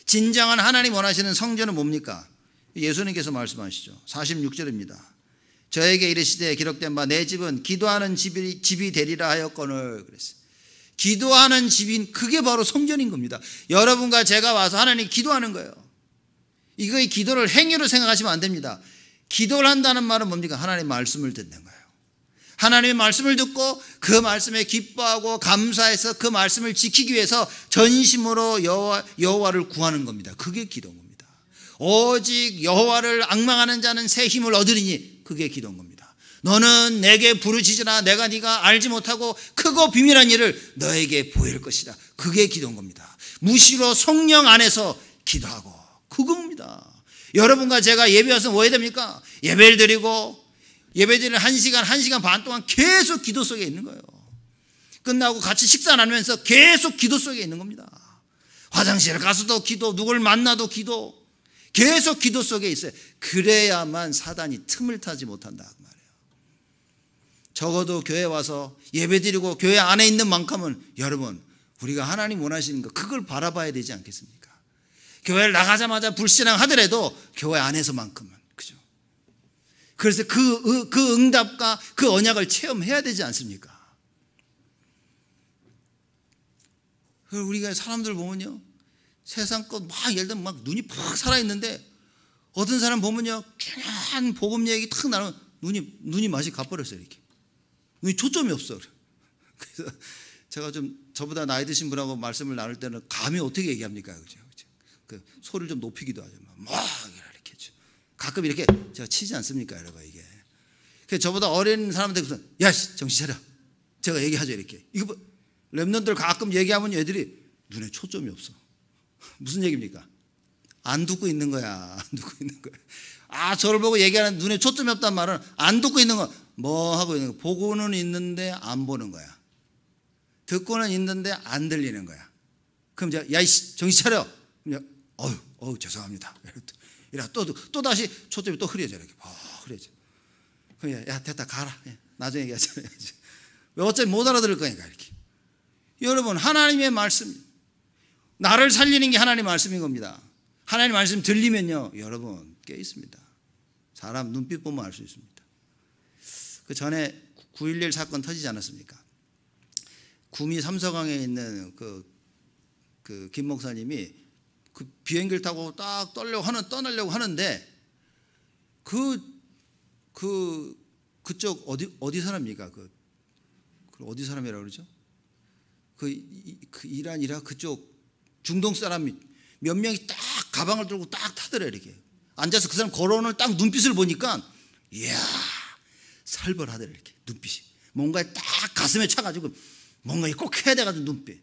진정한 하나님 원하시는 성전은 뭡니까? 예수님께서 말씀하시죠. 46절입니다. 저에게 이르시되 기록된 바 내 집은 기도하는 집이 되리라 하였거늘 그랬어요. 기도하는 집인 그게 바로 성전인 겁니다. 여러분과 제가 와서 하나님 기도하는 거예요. 이거의 기도를 행위로 생각하시면 안 됩니다. 기도를 한다는 말은 뭡니까? 하나님 말씀을 듣는 거예요. 하나님의 말씀을 듣고 그 말씀에 기뻐하고 감사해서 그 말씀을 지키기 위해서 전심으로 여호와를 구하는 겁니다. 그게 기도인 겁니다. 오직 여호와를 앙망하는 자는 새 힘을 얻으리니 그게 기도인 겁니다. 너는 내게 부르짖으나 내가 네가 알지 못하고 크고 비밀한 일을 너에게 보일 것이다. 그게 기도인 겁니다. 무시로 성령 안에서 기도하고 그겁니다. 여러분과 제가 예배 와서 뭐 해야 됩니까? 예배를 드리는 1시간 반 동안 계속 기도 속에 있는 거예요. 끝나고 같이 식사 나누면서 계속 기도 속에 있는 겁니다. 화장실 가서도 기도, 누굴 만나도 기도, 계속 기도 속에 있어요. 그래야만 사단이 틈을 타지 못한다 그 말이에요. 적어도 교회 와서 예배 드리고 교회 안에 있는 만큼은 여러분 우리가 하나님 원하시는 거 그걸 바라봐야 되지 않겠습니까? 교회를 나가자마자 불신앙 하더라도 교회 안에서만큼은. 그죠? 그래서 그 응답과 그 언약을 체험해야 되지 않습니까? 우리가 사람들 보면요. 세상 것 막 예를 들면 막 눈이 팍 살아있는데 어떤 사람 보면요. 중요한 복음 얘기 탁 나누면 눈이 맛이 가버렸어요. 이렇게. 눈이 초점이 없어. 그래서 제가 좀 저보다 나이 드신 분하고 말씀을 나눌 때는 감히 어떻게 얘기합니까? 그죠? 그 소리를 좀 높이기도 하죠. 막 이렇게 했죠. 가끔 이렇게 제가 치지 않습니까, 여러분 이게. 그래서 저보다 어린 사람한테 야, 정신 차려. 제가 얘기하죠 이렇게. 이거 뭐, 랩런들 가끔 얘기하면 애들이 눈에 초점이 없어. 무슨 얘기입니까? 안 듣고 있는 거야. 안 듣고 있는 거야. 저를 보고 얘기하는 눈에 초점이 없단 말은 안 듣고 있는 거. 뭐 하고 있는 거? 보고는 있는데 안 보는 거야. 듣고는 있는데 안 들리는 거야. 그럼 제가 야, 정신 차려. 그냥 죄송합니다. 이래 또 다시 초점이 또 흐려져 이렇게. 흐려져. 그냥 야 됐다 가라. 나중에 얘기하자. 어차피 못 알아들을 거니까 이렇게. 여러분 하나님의 말씀 나를 살리는 게 하나님의 말씀인 겁니다. 하나님의 말씀 들리면요 여러분 깨 있습니다. 사람 눈빛 보면 알 수 있습니다. 그 전에 9.11 사건 터지지 않았습니까? 구미 삼서강에 있는 그 김 목사님이 그 비행기를 타고 딱 떠나려고 하는데 그쪽 어디 사람입니까? 그 어디 사람이라고 그러죠? 그 이란 이라크 그쪽 중동 사람이 몇 명이 딱 가방을 들고 딱 타더래 이렇게 앉아서 그 사람 걸어오는 딱 눈빛을 보니까 이야 살벌하더래 이렇게 눈빛이 뭔가에 딱 가슴에 차가지고 뭔가 꼭 해야 돼가지고 눈빛.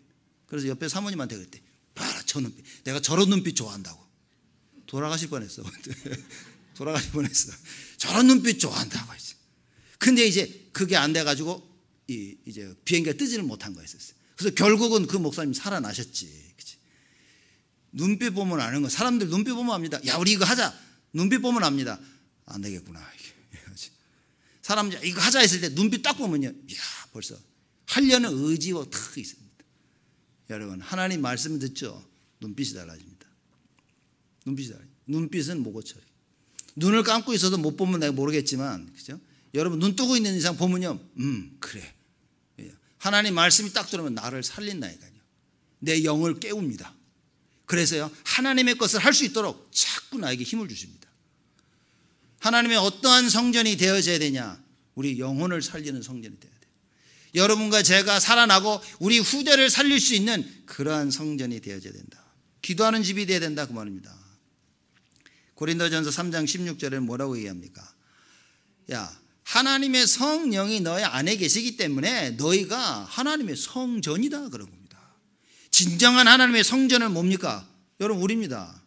그래서 옆에 사모님한테 그랬대. 봐라 저 눈빛. 내가 저런 눈빛 좋아한다고. 돌아가실 뻔했어. 돌아가실 뻔했어. 저런 눈빛 좋아한다고 했어. 근데 이제 그게 안 돼가지고 이제 비행기가 뜨지를 못한 거였었어요. 그래서 결국은 그 목사님이 살아나셨지. 그치? 눈빛 보면 아는 거. 사람들 눈빛 보면 압니다. 야 우리 이거 하자. 눈빛 보면 압니다. 안 되겠구나. 사람 이거 하자 했을 때 눈빛 딱 보면요. 이야 벌써 하려는 의지가 탁 있습니다. 여러분 하나님 말씀 듣죠. 눈빛이 달라집니다. 눈빛이 달라요. 눈빛은 모고처리. 눈을 감고 있어도 못 보면 내가 모르겠지만, 그죠? 여러분 눈 뜨고 있는 이상 보면요, 그래. 하나님 말씀이 딱 들어오면 나를 살린다니까요. 내 영을 깨웁니다. 그래서요, 하나님의 것을 할 수 있도록 자꾸 나에게 힘을 주십니다. 하나님의 어떠한 성전이 되어져야 되냐? 우리 영혼을 살리는 성전이 되어야 돼요. 여러분과 제가 살아나고 우리 후대를 살릴 수 있는 그러한 성전이 되어져야 된다. 기도하는 집이 되어야 된다, 그 말입니다. 고린도전서 3장 16절에 뭐라고 얘기합니까? 야, 하나님의 성령이 너희 안에 계시기 때문에 너희가 하나님의 성전이다, 그런 겁니다. 진정한 하나님의 성전은 뭡니까? 여러분, 우리입니다.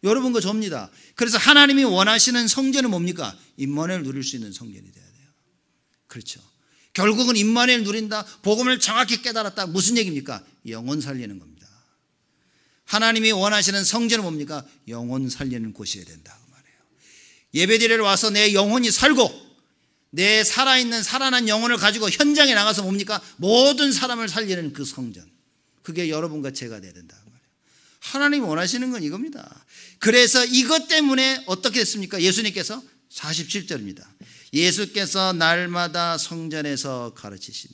여러분과 저입니다. 그래서 하나님이 원하시는 성전은 뭡니까? 임마누엘 누릴 수 있는 성전이 돼야 돼요. 그렇죠. 결국은 임마누엘 누린다, 복음을 정확히 깨달았다, 무슨 얘기입니까? 영혼 살리는 겁니다. 하나님이 원하시는 성전은 뭡니까? 영혼 살리는 곳이어야 된다, 그 말이에요. 예배드리러 와서 내 영혼이 살고 내 살아있는 살아난 영혼을 가지고 현장에 나가서 뭡니까? 모든 사람을 살리는 그 성전, 그게 여러분과 제가 돼야 된다, 그 말이에요. 하나님이 원하시는 건 이겁니다. 그래서 이것 때문에 어떻게 됐습니까? 예수님께서 47절입니다. 예수께서 날마다 성전에서 가르치시니.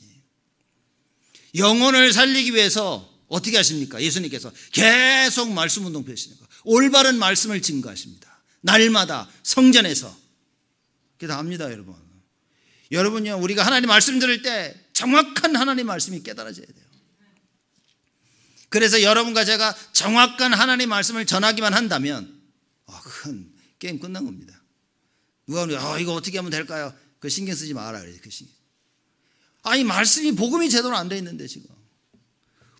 영혼을 살리기 위해서 어떻게 하십니까? 예수님께서 계속 말씀 운동 펴시는 거예요. 올바른 말씀을 증거하십니다. 날마다 성전에서. 그게 다 합니다, 여러분. 여러분요, 우리가 하나님 말씀 들을 때 정확한 하나님 말씀이 깨달아져야 돼요. 그래서 여러분과 제가 정확한 하나님 말씀을 전하기만 한다면 큰 게임 끝난 겁니다. 누가 이거 어떻게 하면 될까요? 그 신경 쓰지 마라 그래요. 그 신경. 이 말씀이 복음이 제대로 안 돼 있는데 지금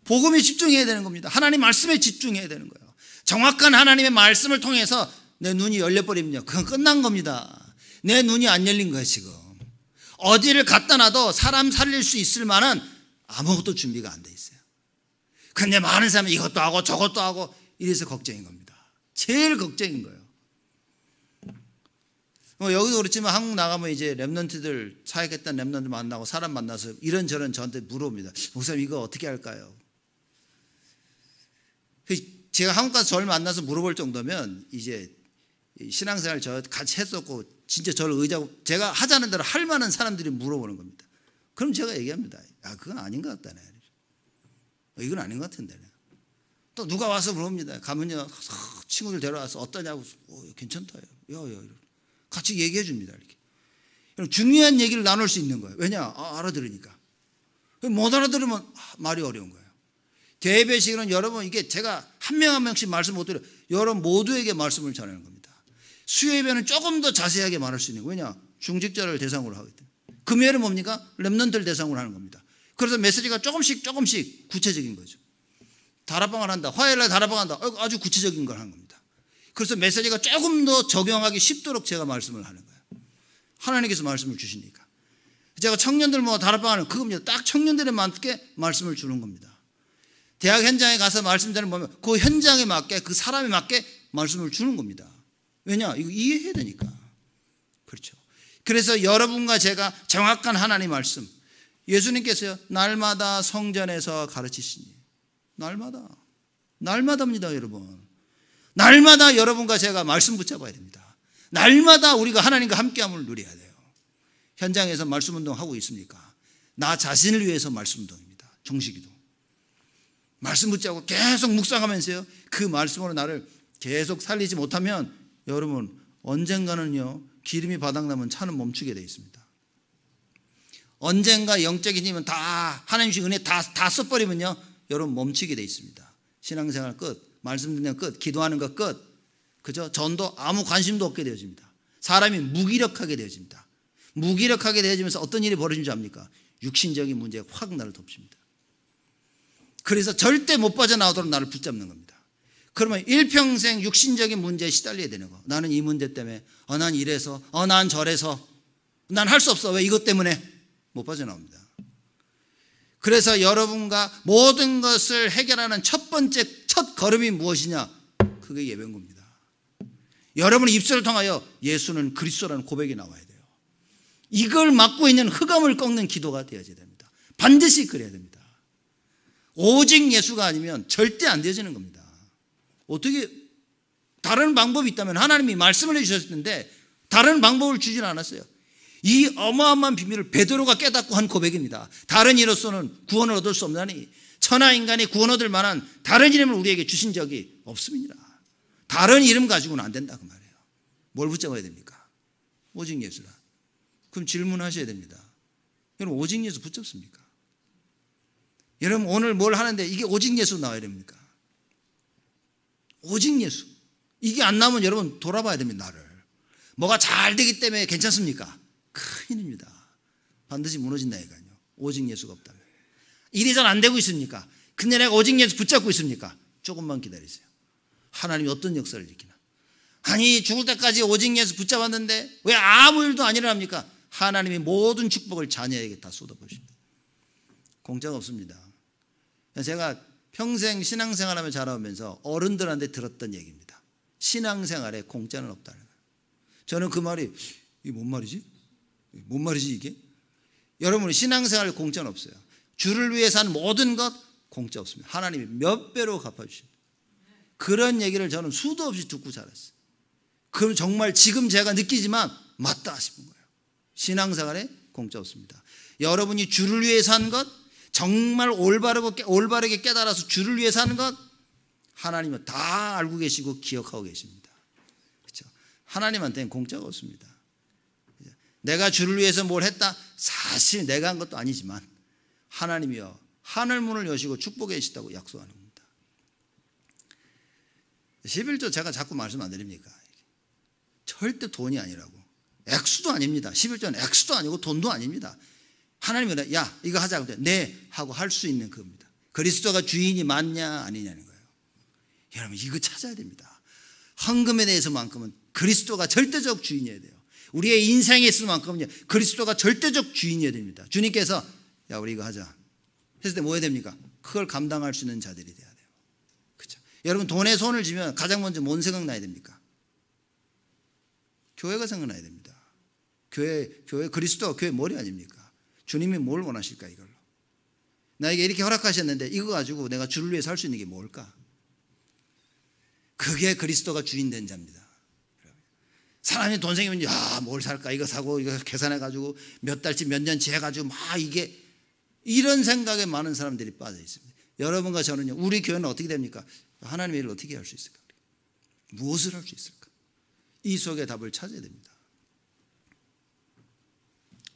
복음에 집중해야 되는 겁니다. 하나님 말씀에 집중해야 되는 거예요. 정확한 하나님의 말씀을 통해서 내 눈이 열려버리면요, 그건 끝난 겁니다. 내 눈이 안 열린 거예요. 지금 어디를 갖다 놔도 사람 살릴 수 있을 만한 아무것도 준비가 안 돼 있어요. 근데 많은 사람이 이것도 하고 저것도 하고 이래서 걱정인 겁니다. 제일 걱정인 거예요. 여기도 그렇지만 한국 나가면 이제 랩런트들, 사역했던 랩런트 만나고 사람 만나서 이런저런 저한테 물어봅니다. 목사님 이거 어떻게 할까요? 제가 한국 가서 저를 만나서 물어볼 정도면 이제 신앙생활 저 같이 했었고 진짜 저를 의지하고 제가 하자는 대로 할 만한 사람들이 물어보는 겁니다. 그럼 제가 얘기합니다. 그건 아닌 것 같다네. 이건 아닌 것 같은데. 또 누가 와서 물어봅니다. 가면요, 친구들 데려와서 어떠냐고. 괜찮다. 같이 얘기해 줍니다. 이렇게. 중요한 얘기를 나눌 수 있는 거예요. 왜냐? 알아들으니까. 못 알아들으면 말이 어려운 거예요. 대배식은 여러분, 이게 제가 한 명 한 명씩 말씀 못 드려요. 여러분 모두에게 말씀을 전하는 겁니다. 수요예배는 조금 더 자세하게 말할 수 있는 거예요. 왜냐? 중직자를 대상으로 하기 때문에. 금요일은 뭡니까? 렘넌트를 대상으로 하는 겁니다. 그래서 메시지가 조금씩 구체적인 거죠. 다락방을 한다. 화요일날 다락방 한다. 아주 구체적인 걸 하는 겁니다. 그래서 메시지가 조금 더 적용하기 쉽도록 제가 말씀을 하는 거예요. 하나님께서 말씀을 주시니까. 제가 청년들 다락방 하는 그겁니다. 딱 청년들에 맞게 말씀을 주는 겁니다. 대학 현장에 가서 말씀드리는 보면 그 현장에 맞게, 그 사람에 맞게 말씀을 주는 겁니다. 왜냐? 이거 이해해야 되니까. 그렇죠. 그래서 여러분과 제가 정확한 하나님 말씀, 예수님께서요, 날마다 성전에서 가르치시니. 날마다입니다, 여러분. 날마다 여러분과 제가 말씀 붙잡아야 됩니다. 날마다 우리가 하나님과 함께함을 누려야 돼요. 현장에서 말씀 운동하고 있습니까? 나 자신을 위해서 말씀 운동입니다. 정식기도. 말씀 붙잡고 계속 묵상하면서요, 그 말씀으로 나를 계속 살리지 못하면 여러분 언젠가는요, 기름이 바닥나면 차는 멈추게 되어 있습니다. 언젠가 영적인 힘은 다 하나님 주신 은혜 다 써버리면요, 여러분 멈추게 되어 있습니다. 신앙생활 끝, 말씀 듣는 끝, 기도하는 것 끝, 그죠? 전도 아무 관심도 없게 되어집니다. 사람이 무기력하게 되어집니다. 무기력하게 되어지면서 어떤 일이 벌어진지 압니까? 육신적인 문제가 확 나를 덮칩니다. 그래서 절대 못 빠져나오도록 나를 붙잡는 겁니다. 그러면 일평생 육신적인 문제에 시달려야 되는 거. 나는 이 문제 때문에, 난 이래서, 난 저래서, 난 할 수 없어. 왜? 이것 때문에 못 빠져나옵니다. 그래서 여러분과 모든 것을 해결하는 첫 걸음이 무엇이냐? 그게 예배인 겁니다. 여러분의 입술을 통하여 예수는 그리스도라는 고백이 나와야 돼요. 이걸 막고 있는 흑암을 꺾는 기도가 되어야 됩니다. 반드시 그래야 됩니다. 오직 예수가 아니면 절대 안 되어지는 겁니다. 어떻게 다른 방법이 있다면 하나님이 말씀을 해주셨을 텐데 다른 방법을 주진 않았어요. 이 어마어마한 비밀을 베드로가 깨닫고 한 고백입니다. 다른 이로서는 구원을 얻을 수 없나니 천하 인간이 구원 얻을 만한 다른 이름을 우리에게 주신 적이 없습니다. 다른 이름 가지고는 안 된다 그 말이에요. 뭘 붙잡아야 됩니까? 오직 예수라. 그럼 질문하셔야 됩니다. 여러분 오직 예수 붙잡습니까? 여러분 오늘 뭘 하는데 이게 오직 예수 나와야 됩니까? 오직 예수. 이게 안 나오면 여러분 돌아봐야 됩니다. 나를. 뭐가 잘 되기 때문에 괜찮습니까? 큰일입니다. 반드시 무너진다니까요. 오직 예수가 없다면. 일이 잘 안 되고 있습니까? 근데 내가 오직 예수 붙잡고 있습니까? 조금만 기다리세요. 하나님이 어떤 역사를 일으키나. 아니 죽을 때까지 오직 예수 붙잡았는데 왜 아무 일도 안 일어납니까? 하나님이 모든 축복을 자녀에게 다 쏟아부으십니다. 공짜가 없습니다. 제가 평생 신앙생활하며 자라오면서 어른들한테 들었던 얘기입니다. 신앙생활에 공짜는 없다는 거예요. 저는 그 말이 이게 뭔 말이지? 뭔 말이지 이게? 여러분 신앙생활에 공짜는 없어요. 주를 위해서 하는 모든 것 공짜 없습니다. 하나님이 몇 배로 갚아주십니다. 그런 얘기를 저는 수도 없이 듣고 자랐어요. 그럼 정말 지금 제가 느끼지만 맞다 싶은 거예요. 신앙생활에 공짜 없습니다. 여러분이 주를 위해서 하는 것 정말 올바르게 깨달아서 주를 위해서 하는 것 하나님은 다 알고 계시고 기억하고 계십니다. 그렇죠? 하나님한테는 공짜가 없습니다. 내가 주를 위해서 뭘 했다? 사실 내가 한 것도 아니지만 하나님이여 하늘 문을 여시고 축복해 주시다고 약속하는 겁니다. 11조 제가 자꾸 말씀 안 드립니까? 절대 돈이 아니라고. 액수도 아닙니다. 11조는 액수도 아니고 돈도 아닙니다. 하나님이 야 이거 하자. 네 하고 할 수 있는 겁니다. 그리스도가 주인이 맞냐 아니냐는 거예요. 여러분 이거 찾아야 됩니다. 헌금에 대해서만큼은 그리스도가 절대적 주인이어야 돼요. 우리의 인생에 있을만큼은요 그리스도가 절대적 주인이어야 됩니다. 주님께서 야 우리 이거 하자 했을 때 뭐 해야 됩니까? 그걸 감당할 수 있는 자들이 돼야 돼요. 그렇죠? 여러분 돈에 손을 쥐면 가장 먼저 뭔 생각나야 됩니까? 교회가 생각나야 됩니다. 교회 그리스도가 교회 머리 아닙니까? 주님이 뭘 원하실까 이걸로? 나에게 이렇게 허락하셨는데 이거 가지고 내가 주를 위해서 할 수 있는 게 뭘까? 그게 그리스도가 주인 된 자입니다. 사람이 돈 생기면 야 뭘 살까 이거 사고 이거 계산해가지고 몇 달치 몇 년치 해가지고 막 이게 이런 생각에 많은 사람들이 빠져 있습니다. 여러분과 저는요 우리 교회는 어떻게 됩니까? 하나님의 일을 어떻게 할 수 있을까? 무엇을 할 수 있을까? 이 속에 답을 찾아야 됩니다.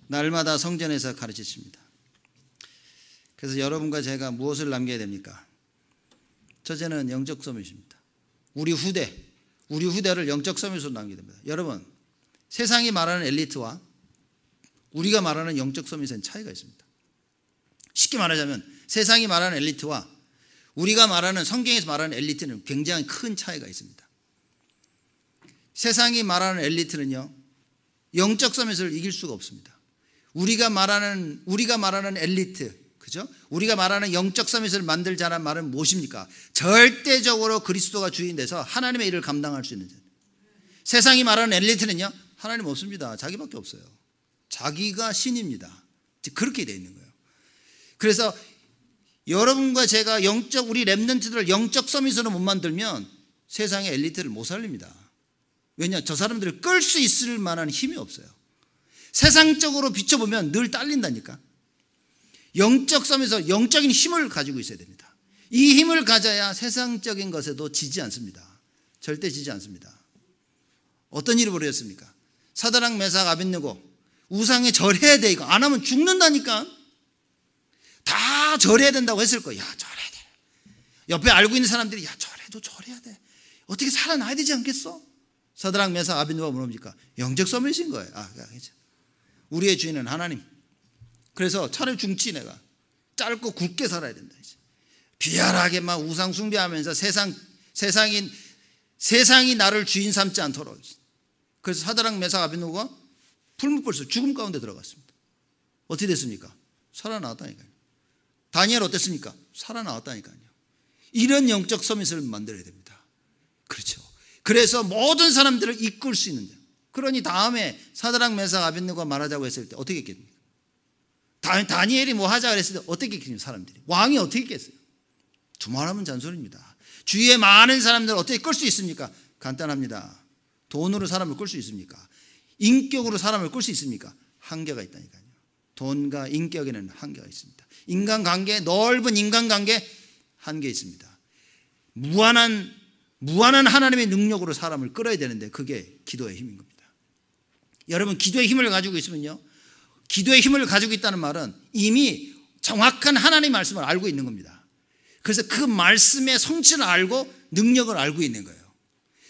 날마다 성전에서 가르치십니다. 그래서 여러분과 제가 무엇을 남겨야 됩니까? 첫째는 영적 서밋입니다. 우리 후대를 영적 서밋으로 남겨야 됩니다. 여러분 세상이 말하는 엘리트와 우리가 말하는 영적 서밋은 차이가 있습니다. 쉽게 말하자면 세상이 말하는 엘리트와 우리가 말하는 성경에서 말하는 엘리트는 굉장히 큰 차이가 있습니다. 세상이 말하는 엘리트는요 영적 서밋을 이길 수가 없습니다. 우리가 말하는 엘리트, 그죠? 우리가 말하는 영적 서밋을 만들자는 말은 무엇입니까? 절대적으로 그리스도가 주인 돼서 하나님의 일을 감당할 수 있는 자. 세상이 말하는 엘리트는요, 하나님 없습니다. 자기밖에 없어요. 자기가 신입니다. 그렇게 되어 있는 거예요. 그래서 여러분과 제가 우리 렘넌트들을 영적 서밋으로 못 만들면 세상의 엘리트를 못 살립니다. 왜냐? 저 사람들을 끌 수 있을 만한 힘이 없어요. 세상적으로 비춰보면 늘 딸린다니까. 영적 서밋에서 영적인 힘을 가지고 있어야 됩니다. 이 힘을 가져야 세상적인 것에도 지지 않습니다. 절대 지지 않습니다. 어떤 일이 벌어졌습니까? 사드락 메삭 아벳느고 우상에 절해야 돼. 이거 안 하면 죽는다니까. 다 절해야 된다고 했을 거야. 야 절해야 돼. 옆에 알고 있는 사람들이 야 절해도 절해야 돼. 어떻게 살아나야 되지 않겠어? 사드락 메삭 아벳느고가 뭡니까? 영적 서밋인 거예요. 그렇죠. 우리의 주인은 하나님. 그래서 차라리 중치 내가 짧고 굵게 살아야 된다. 이제. 비열하게 막 우상 숭배하면서 세상이 나를 주인 삼지 않도록. 그래서 사드락 메삭 아벳느고가 풀무불에서 죽음 가운데 들어갔습니다. 어떻게 됐습니까? 살아나왔다니까요. 다니엘 어땠습니까? 살아나왔다니까요. 이런 영적 서밋을 만들어야 됩니다. 그렇죠. 그래서 모든 사람들을 이끌 수 있는 자. 그러니 다음에 사드락 메삭 아벳느고가 말하자고 했을 때 어떻게 했겠습니까? 다니엘이 뭐 하자 그랬을 때 어떻게 했겠습니까? 사람들이. 왕이 어떻게 했겠어요? 두말하면 잔소리입니다. 주위에 많은 사람들을 어떻게 끌 수 있습니까? 간단합니다. 돈으로 사람을 끌 수 있습니까? 인격으로 사람을 끌 수 있습니까? 한계가 있다니까요. 돈과 인격에는 한계가 있습니다. 인간관계, 넓은 인간관계 한계 있습니다. 무한한 하나님의 능력으로 사람을 끌어야 되는데 그게 기도의 힘인 겁니다. 여러분, 기도의 힘을 가지고 있으면요, 기도의 힘을 가지고 있다는 말은 이미 정확한 하나님의 말씀을 알고 있는 겁니다. 그래서 그 말씀의 성취를 알고 능력을 알고 있는 거예요.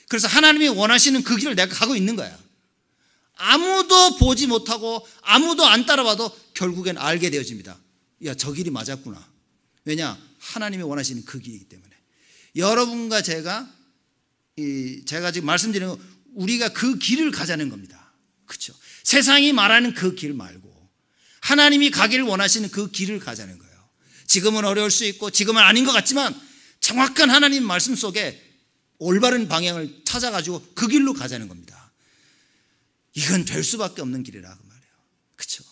그래서 하나님이 원하시는 그 길을 내가 가고 있는 거야. 아무도 보지 못하고 아무도 안 따라봐도 결국엔 알게 되어집니다. 야, 저 길이 맞았구나. 왜냐? 하나님이 원하시는 그 길이기 때문에. 여러분과 제가 지금 말씀드리는 건 우리가 그 길을 가자는 겁니다. 그렇죠? 세상이 말하는 그 길 말고 하나님이 가기를 원하시는 그 길을 가자는 거예요. 지금은 어려울 수 있고 지금은 아닌 것 같지만 정확한 하나님 말씀 속에 올바른 방향을 찾아가지고 그 길로 가자는 겁니다. 이건 될 수밖에 없는 길이라 그 말이에요. 그렇죠?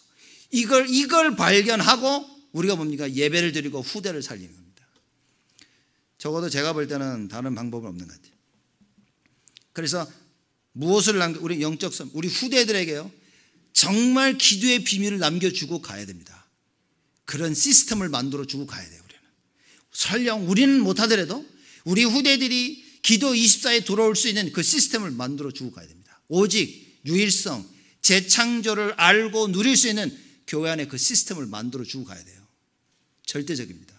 이걸 발견하고 우리가 뭡니까? 예배를 드리고 후대를 살리는 겁니다. 적어도 제가 볼 때는 다른 방법은 없는 것 같아요. 그래서 무엇을 우리 영적 삶, 우리 후대들에게요, 정말 기도의 비밀을 남겨주고 가야 됩니다. 그런 시스템을 만들어주고 가야 돼요. 설령 우리는 못하더라도 우리 후대들이 기도 24에 돌아올 수 있는 그 시스템을 만들어주고 가야 됩니다. 오직 유일성, 재창조를 알고 누릴 수 있는 교회 안에 그 시스템을 만들어주고 가야 돼요. 절대적입니다.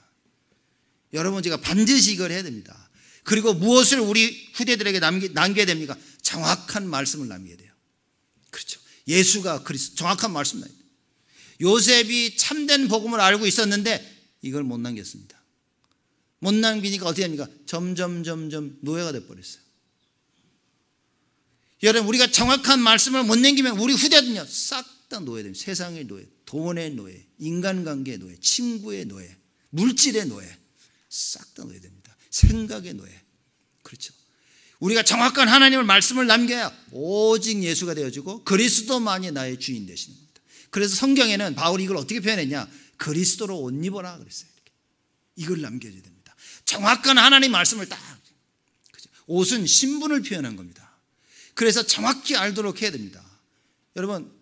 여러분, 제가 반드시 이걸 해야 됩니다. 그리고 무엇을 우리 후대들에게 남겨야 됩니까? 정확한 말씀을 남겨야 돼요. 그렇죠. 예수가 그리스도, 정확한 말씀 남겨야 돼요. 요셉이 참된 복음을 알고 있었는데 이걸 못 남겼습니다. 못 남기니까 어떻게 합니까? 점점 노예가 돼버렸어요. 여러분, 우리가 정확한 말씀을 못 남기면 우리 후대들은요, 싹 다 노예됩니다. 세상의 노예, 돈의 노예, 인간관계의 노예, 친구의 노예, 물질의 노예, 싹 다 노예됩니다. 생각의 노예. 그렇죠. 우리가 정확한 하나님의 말씀을 남겨야 오직 예수가 되어지고 그리스도만이 나의 주인 되시는 겁니다. 그래서 성경에는 바울이 이걸 어떻게 표현했냐? 그리스도로 옷 입어라 그랬어요. 이렇게. 이걸 남겨줘야 됩니다. 정확한 하나님의 말씀을 딱. 옷은 신분을 표현한 겁니다. 그래서 정확히 알도록 해야 됩니다. 여러분,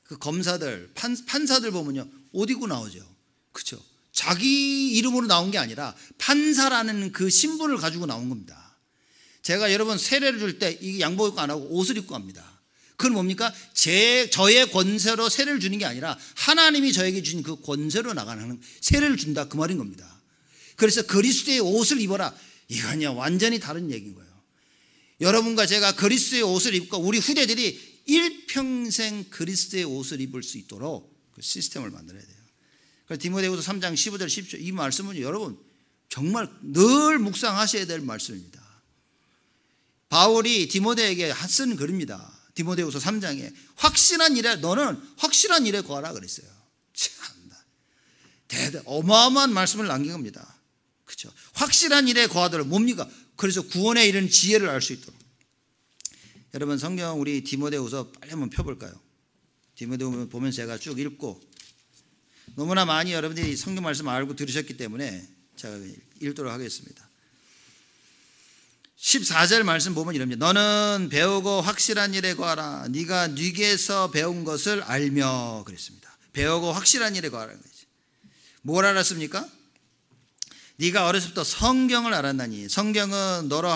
그 검사들, 판사들 보면요, 옷 입고 나오죠. 그렇죠. 자기 이름으로 나온 게 아니라 판사라는 그 신분을 가지고 나온 겁니다. 제가 여러분 세례를 줄 때 이 양복 입고 안 하고 옷을 입고 합니다. 그건 뭡니까? 저의 권세로 세례를 주는 게 아니라 하나님이 저에게 주신 그 권세로 나가는 세례를 준다, 그 말인 겁니다. 그래서 그리스도의 옷을 입어라, 이건요 완전히 다른 얘기인 거예요. 여러분과 제가 그리스도의 옷을 입고 우리 후대들이 일평생 그리스도의 옷을 입을 수 있도록 그 시스템을 만들어야 돼요. 그래서 디모데후서 3장 15절 10절 이 말씀은 여러분 정말 늘 묵상하셔야 될 말씀입니다. 바울이 디모데에게 쓴 글입니다. 디모데후서 3장에 확실한 일에 너는 확실한 일에 거하라 그랬어요. 참나 어마어마한 말씀을 남긴 겁니다. 그렇죠? 확실한 일에 거하도록 뭡니까? 그래서 구원에 이르는 지혜를 알 수 있도록. 여러분, 성경 우리 디모데후서 빨리 한번 펴볼까요? 디모데후서 보면 제가 쭉 읽고 너무나 많이 여러분들이 성경 말씀 알고 들으셨기 때문에 제가 읽도록 하겠습니다. 14절 말씀 보면 이럽니다. 너는 배우고 확실한 일에 거하라. 네가 네게서 배운 것을 알며 그랬습니다. 배우고 확실한 일에 거하라는 거지. 뭘 알았습니까? 네가 어려서부터 성경을 알았나니 성경은 너로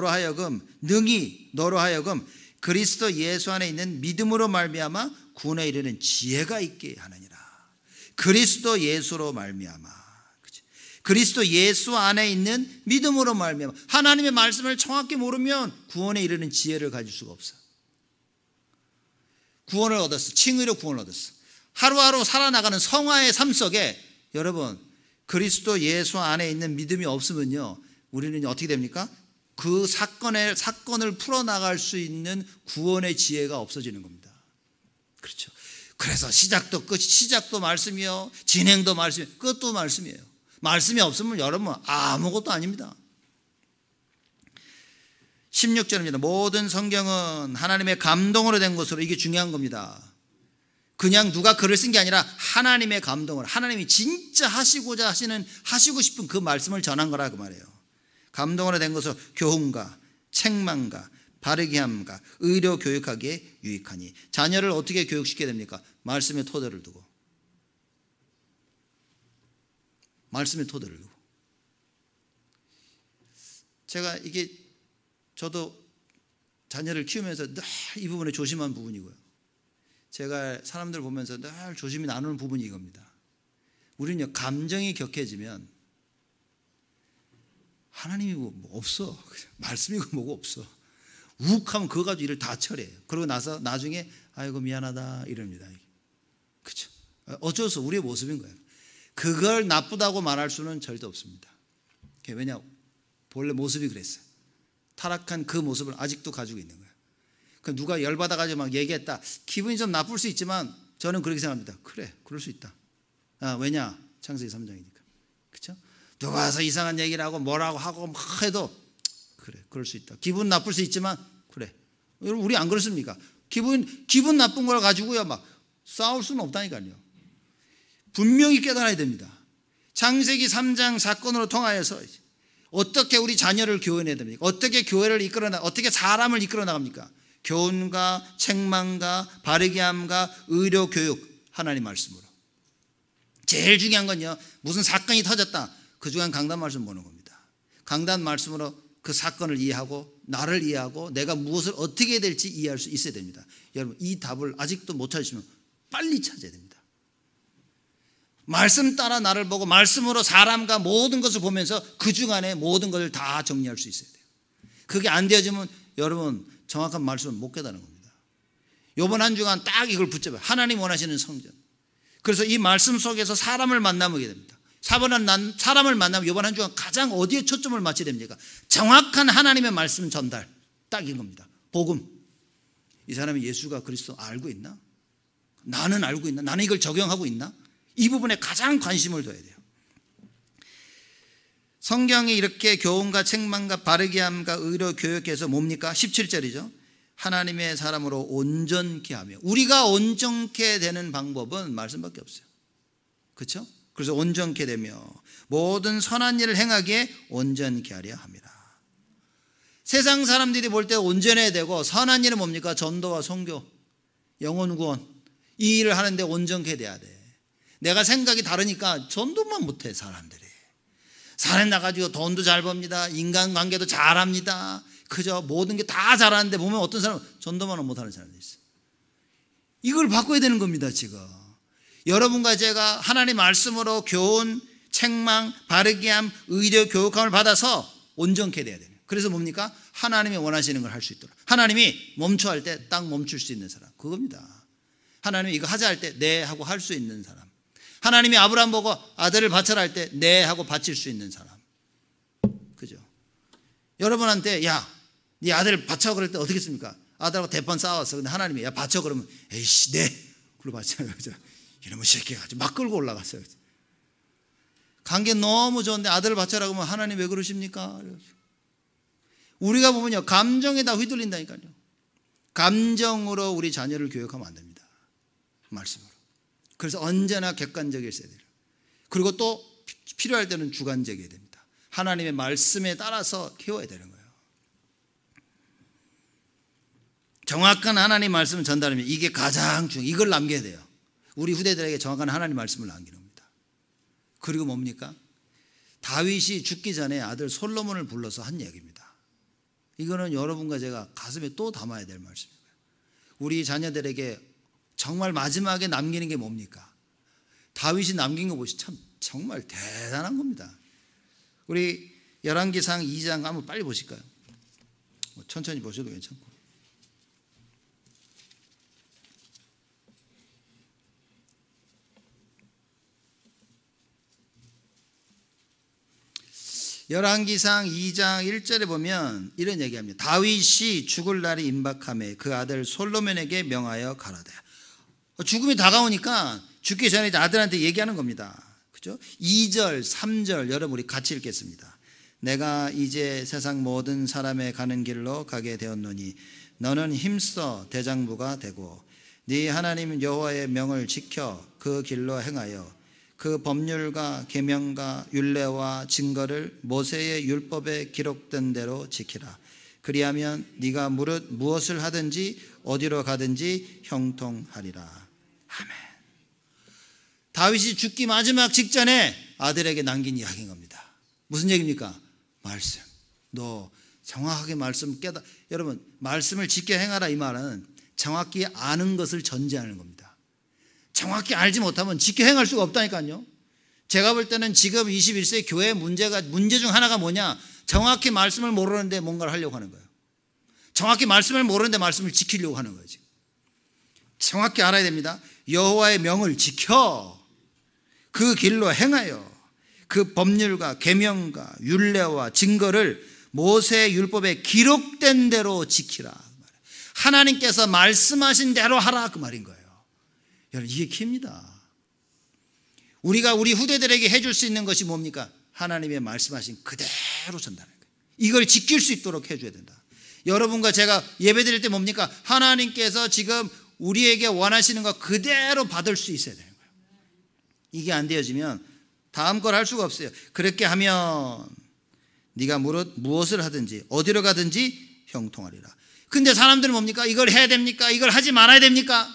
하여금 그리스도 예수 안에 있는 믿음으로 말미암아 구원에 이르는 지혜가 있게 하느니라. 그리스도 예수로 말미암아. 그리스도 예수 안에 있는 믿음으로 말미암아. 하나님의 말씀을 정확히 모르면 구원에 이르는 지혜를 가질 수가 없어. 구원을 얻었어. 칭의로 구원을 얻었어. 하루하루 살아나가는 성화의 삶 속에 여러분 그리스도 예수 안에 있는 믿음이 없으면요 우리는 어떻게 됩니까? 그 사건을 풀어나갈 수 있는 구원의 지혜가 없어지는 겁니다. 그렇죠. 그래서 시작도 말씀이요, 진행도 말씀이요, 끝도 말씀이에요. 말씀이 없으면 여러분 아무것도 아닙니다. 16절입니다. 모든 성경은 하나님의 감동으로 된 것으로, 이게 중요한 겁니다. 그냥 누가 글을 쓴 게 아니라 하나님의 감동으로, 하나님이 진짜 하시고 싶은 그 말씀을 전한 거라 그 말이에요. 감동으로 된 것으로 교훈과 책망과 바르게 함과 의로 교육하기에 유익하니. 자녀를 어떻게 교육시켜야 됩니까? 말씀의 토대를 두고. 말씀의 토대를 두고. 제가 이게 저도 자녀를 키우면서 늘 이 부분에 조심한 부분이고요. 제가 사람들 보면서 늘 조심히 나누는 부분이 이겁니다. 우리는요, 감정이 격해지면 하나님이 뭐 없어. 말씀이고 뭐고 없어. 욱하면 그거 가지고 일을 다 처리해요. 그러고 나서 나중에 아이고 미안하다 이럽니다. 그렇죠? 어쩔 수 없어. 우리의 모습인 거예요. 그걸 나쁘다고 말할 수는 절대 없습니다. 왜냐? 본래 모습이 그랬어요. 타락한 그 모습을 아직도 가지고 있는 거예요. 누가 열받아가지고 막 얘기했다. 기분이 좀 나쁠 수 있지만 저는 그렇게 생각합니다. 그래, 그럴 수 있다. 왜냐? 창세기 3장이니까. 그렇죠? 누가 와서 이상한 얘기를 하고 뭐라고 하고 막 해도 그래, 그럴 수 있다. 기분 나쁠 수 있지만 그래. 여러분, 우리 안 그렇습니까? 기분 나쁜 걸 가지고요 막 싸울 수는 없다니까요. 분명히 깨달아야 됩니다. 창세기 3장 사건으로 통하여서 어떻게 우리 자녀를 교훈해야 됩니까? 어떻게 교회를 어떻게 사람을 이끌어 나갑니까? 교훈과 책망과 바르게 함과 의로 교육, 하나님 말씀으로. 제일 중요한 건요, 무슨 사건이 터졌다, 그 중간 강단 말씀 보는 겁니다. 강단 말씀으로 그 사건을 이해하고 나를 이해하고 내가 무엇을 어떻게 해야 될지 이해할 수 있어야 됩니다. 여러분, 이 답을 아직도 못 찾으시면 빨리 찾아야 됩니다. 말씀 따라 나를 보고 말씀으로 사람과 모든 것을 보면서 그 중간에 모든 것을 다 정리할 수 있어야 돼요. 그게 안 되어지면 여러분 정확한 말씀을 못 깨달은 겁니다. 이번 한 주간 딱 이걸 붙잡아요. 하나님 원하시는 성전. 그래서 이 말씀 속에서 사람을 만나보게 됩니다. 사람을 만나면 이번 한 주간 가장 어디에 초점을 맞춰야 됩니까? 정확한 하나님의 말씀 전달, 딱 이겁니다. 복음. 이 사람이 예수가 그리스도 알고 있나? 나는 알고 있나? 나는 이걸 적용하고 있나? 이 부분에 가장 관심을 둬야 돼요. 성경이 이렇게 교훈과 책망과 바르게 함과 의로 교육해서 뭡니까? 17절이죠. 하나님의 사람으로 온전케 하며. 우리가 온전케 되는 방법은 말씀밖에 없어요. 그렇죠? 그래서 온전케 되며 모든 선한 일을 행하기에 온전케 하려 합니다. 세상 사람들이 볼 때 온전해야 되고, 선한 일은 뭡니까? 전도와 선교, 영혼 구원, 이 일을 하는데 온전케 돼야 돼. 내가 생각이 다르니까 전도만 못해. 사람들이 산에 나가지고 돈도 잘 법니다. 인간관계도 잘합니다. 그저 모든 게 다 잘하는데 보면 어떤 사람은 전도만 못하는 사람도 있어요. 이걸 바꿔야 되는 겁니다. 지금 여러분과 제가 하나님 말씀으로 교훈, 책망, 바르게 함, 의료 교육함을 받아서 온전케 돼야 돼요. 그래서 뭡니까? 하나님이 원하시는 걸 할 수 있도록. 하나님이 멈춰 할 때 딱 멈출 수 있는 사람, 그겁니다. 하나님이 이거 하자 할 때 네 하고 할 수 있는 사람. 하나님이 아브라함 보고 아들을 바쳐라 할 때 네 하고 바칠 수 있는 사람. 그죠? 여러분한테 야, 네 아들 바쳐 그럴 때 어떻게 했습니까? 아들하고 대판 싸웠어. 근데 하나님이 야 바쳐 그러면 에이씨 네 그러고 바쳐요. 이러면 새끼가 막 끌고 올라갔어요. 관계 너무 좋은데 아들을 바쳐라 그러면 하나님 왜 그러십니까? 우리가 보면요, 감정에 다 휘둘린다니까요. 감정으로 우리 자녀를 교육하면 안 됩니다. 말씀으로. 그래서 언제나 객관적일 수 있어야 돼요. 그리고 또 필요할 때는 주관적이어야 됩니다. 하나님의 말씀에 따라서 키워야 되는 거예요. 정확한 하나님 말씀을 전달하면 이게 가장 중요해요. 이걸 남겨야 돼요. 우리 후대들에게 정확한 하나님 말씀을 남기는 겁니다. 그리고 뭡니까? 다윗이 죽기 전에 아들 솔로몬을 불러서 한 얘기입니다. 이거는 여러분과 제가 가슴에 또 담아야 될 말씀이에요. 우리 자녀들에게 정말 마지막에 남기는 게 뭡니까? 다윗이 남긴 거 보시면 참 정말 대단한 겁니다. 우리 열왕기상 2장 한번 빨리 보실까요? 천천히 보셔도 괜찮고. 열왕기상 2장 1절에 보면 이런 얘기합니다. 다윗이 죽을 날이 임박하매 그 아들 솔로몬에게 명하여 가라되. 죽음이 다가오니까 죽기 전에 아들한테 얘기하는 겁니다. 그죠? 2절, 3절 여러분 우리 같이 읽겠습니다. 내가 이제 세상 모든 사람의 가는 길로 가게 되었노니 너는 힘써 대장부가 되고 네 하나님 여호와의 명을 지켜 그 길로 행하여 그 법률과 계명과 율례와 증거를 모세의 율법에 기록된 대로 지키라. 그리하면 네가 무엇을 하든지 어디로 가든지 형통하리라. 아멘. 다윗이 죽기 마지막 직전에 아들에게 남긴 이야기인 겁니다. 무슨 얘기입니까? 말씀. 너 정확하게 말씀 여러분, 말씀을 지켜 행하라 이 말은 정확히 아는 것을 전제하는 겁니다. 정확히 알지 못하면 지켜 행할 수가 없다니까요. 제가 볼 때는 지금 21세기 교회의 문제 중 하나가 뭐냐? 정확히 말씀을 모르는데 뭔가를 하려고 하는 거예요. 정확히 말씀을 모르는데 말씀을 지키려고 하는 거예요. 지금. 정확히 알아야 됩니다. 여호와의 명을 지켜 그 길로 행하여 그 법률과 계명과 율례와 증거를 모세의 율법에 기록된 대로 지키라. 하나님께서 말씀하신 대로 하라 그 말인 거예요. 여러분, 이게 키입니다. 우리가 우리 후대들에게 해줄 수 있는 것이 뭡니까? 하나님의 말씀하신 그대로 전달하는 거예요. 이걸 지킬 수 있도록 해줘야 된다. 여러분과 제가 예배 드릴 때 뭡니까? 하나님께서 지금 우리에게 원하시는 것 그대로 받을 수 있어야 되는 거예요. 이게 안 되어지면 다음 걸 할 수가 없어요. 그렇게 하면 네가 무엇을 하든지 어디로 가든지 형통하리라. 근데 사람들은 뭡니까? 이걸 해야 됩니까? 이걸 하지 말아야 됩니까?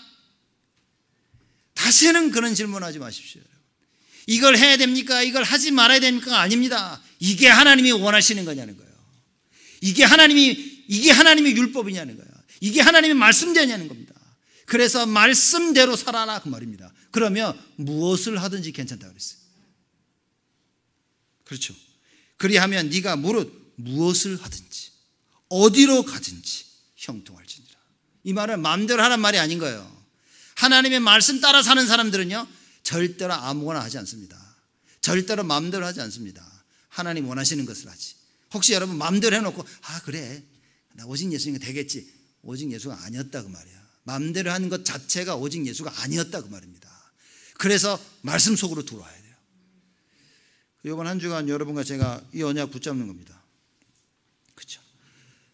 다시는 그런 질문하지 마십시오. 이걸 해야 됩니까? 이걸 하지 말아야 됩니까? 아닙니다. 이게 하나님이 원하시는 거냐는 거예요. 이게 하나님의 율법이냐는 거예요. 이게 하나님의 말씀대냐는 겁니다. 그래서 말씀대로 살아라 그 말입니다. 그러면 무엇을 하든지 괜찮다고 그랬어요. 그렇죠. 그리하면 네가 무엇을 하든지 어디로 가든지 형통할지니라. 이 말은 마음대로 하란 말이 아닌 거예요. 하나님의 말씀 따라 사는 사람들은요, 절대로 아무거나 하지 않습니다. 절대로 마음대로 하지 않습니다. 하나님 원하시는 것을 하지. 혹시 여러분 마음대로 해놓고 그래 나 오직 예수니까 되겠지. 오직 예수가 아니었다 그 말이야. 마음대로 하는 것 자체가 오직 예수가 아니었다 그 말입니다. 그래서 말씀 속으로 들어와야 돼요. 이번 한 주간 여러분과 제가 이 언약 붙잡는 겁니다. 그렇죠?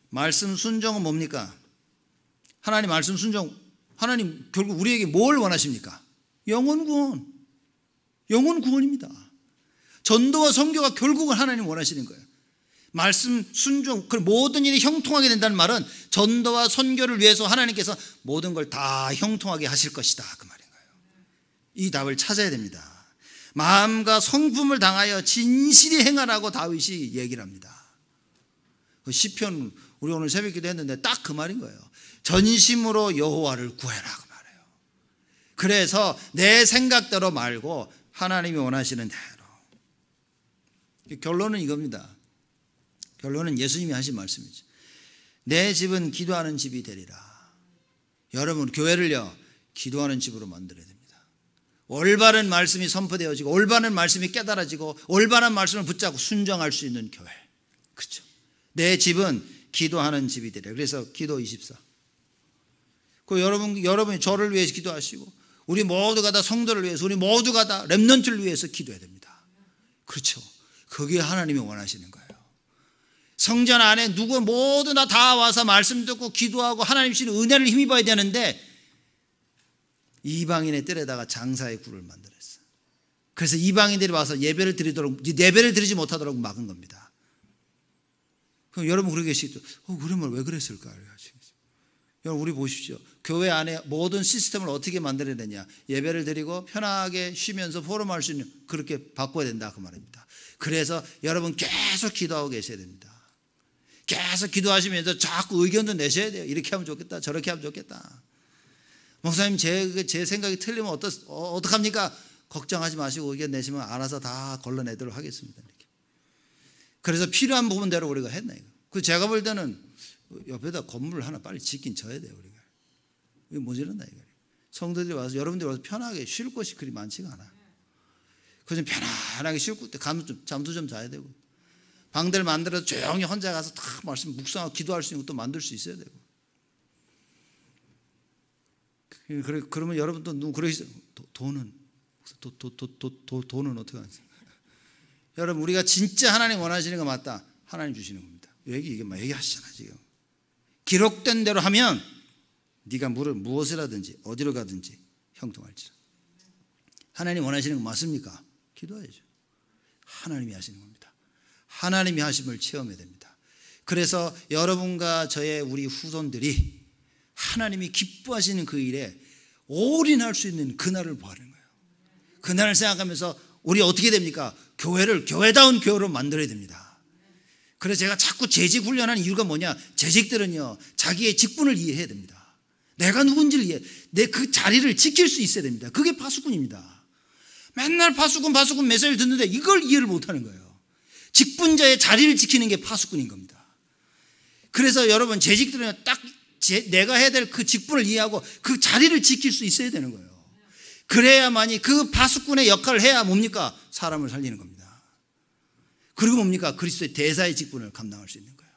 말씀 순종은 뭡니까? 하나님 말씀 순종, 하나님 결국 우리에게 뭘 원하십니까? 영혼 구원. 영혼 구원입니다. 전도와 선교가 결국은 하나님 원하시는 거예요. 말씀 순종, 그 모든 일이 형통하게 된다는 말은 전도와 선교를 위해서 하나님께서 모든 걸 다 형통하게 하실 것이다 그 말인 거예요. 이 답을 찾아야 됩니다. 마음과 성품을 당하여 진실히 행하라고 다윗이 얘기를 합니다. 그 시편 우리 오늘 새벽기도 했는데 딱 그 말인 거예요. 전심으로 여호와를 구해라 그 말이에요. 그래서 내 생각대로 말고 하나님이 원하시는 대로. 결론은 이겁니다. 결론은 예수님이 하신 말씀이죠. 내 집은 기도하는 집이 되리라. 여러분 교회를요 기도하는 집으로 만들어야 됩니다. 올바른 말씀이 선포되어지고 올바른 말씀이 깨달아지고 올바른 말씀을 붙잡고 순종할 수 있는 교회. 그렇죠. 내 집은 기도하는 집이 되리라. 그래서 기도 24. 그 여러분이 저를 위해서 기도하시고 우리 모두가 다 성도를 위해서 우리 모두가 다 렘넌트를 위해서 기도해야 됩니다. 그렇죠. 그게 하나님이 원하시는 거예요. 성전 안에 모두 다 와서 말씀 듣고 기도하고 하나님 주시는 은혜를 힘입어야 되는데 이방인의 뜰에다가 장사의 굴을 만들었어요. 그래서 이방인들이 와서 예배를 드리지 못하도록 막은 겁니다. 그럼 여러분 그러고 계시죠? 그러면 왜 그랬을까? 여러분 우리 보십시오. 교회 안에 모든 시스템을 어떻게 만들어야 되냐? 예배를 드리고 편하게 쉬면서 포럼할 수 있는 그렇게 바꿔야 된다 그 말입니다. 그래서 여러분 계속 기도하고 계셔야 됩니다. 계속 기도하시면서 자꾸 의견도 내셔야 돼요. 이렇게 하면 좋겠다 저렇게 하면 좋겠다. 목사님 제 생각이 틀리면 어떡합니까? 걱정하지 마시고 의견 내시면 알아서 다 걸러내도록 하겠습니다. 이렇게. 그래서 필요한 부분대로 우리가 했나 이거. 그 제가 볼 때는 옆에다 건물 하나 빨리 짓긴 져야 돼요 우리가. 이거 모자란다 이거. 성도들이 와서 여러분들이 와서 편하게 쉴 곳이 그리 많지가 않아요. 그래서 편안하게 쉴 때 잠도 좀 자야 되고 방들 만들어서 조용히 혼자 가서 다 말씀 묵상하고 기도할 수 있는 것도 만들 수 있어야 되고. 그러면 여러분도 그러시죠. 돈은 어떻게 하세요? 여러분 우리가 진짜 하나님 원하시는 거 맞다. 하나님 주시는 겁니다. 얘기하시잖아 지금. 기록된 대로 하면 네가 무엇을 하든지 어디로 가든지 형통할지라. 하나님 원하시는 거 맞습니까? 기도해야죠. 하나님이 하시는 겁니다. 하나님이 하심을 체험해야 됩니다. 그래서 여러분과 저의 우리 후손들이 하나님이 기뻐하시는 그 일에 올인할 수 있는 그날을 보하는 거예요. 그날을 생각하면서 우리 어떻게 됩니까? 교회를 교회다운 교회로 만들어야 됩니다. 그래서 제가 자꾸 재직 훈련하는 이유가 뭐냐? 재직들은요, 자기의 직분을 이해해야 됩니다. 내가 누군지를 내 그 자리를 지킬 수 있어야 됩니다. 그게 파수꾼입니다. 맨날 파수꾼 메시지를 듣는데 이걸 이해를 못하는 거예요. 직분자의 자리를 지키는 게 파수꾼인 겁니다. 그래서 여러분 재직들은 딱 내가 해야 될 그 직분을 이해하고 그 자리를 지킬 수 있어야 되는 거예요. 그래야만이 그 파수꾼의 역할을 해야 뭡니까? 사람을 살리는 겁니다. 그리고 뭡니까? 그리스도의 대사의 직분을 감당할 수 있는 거예요.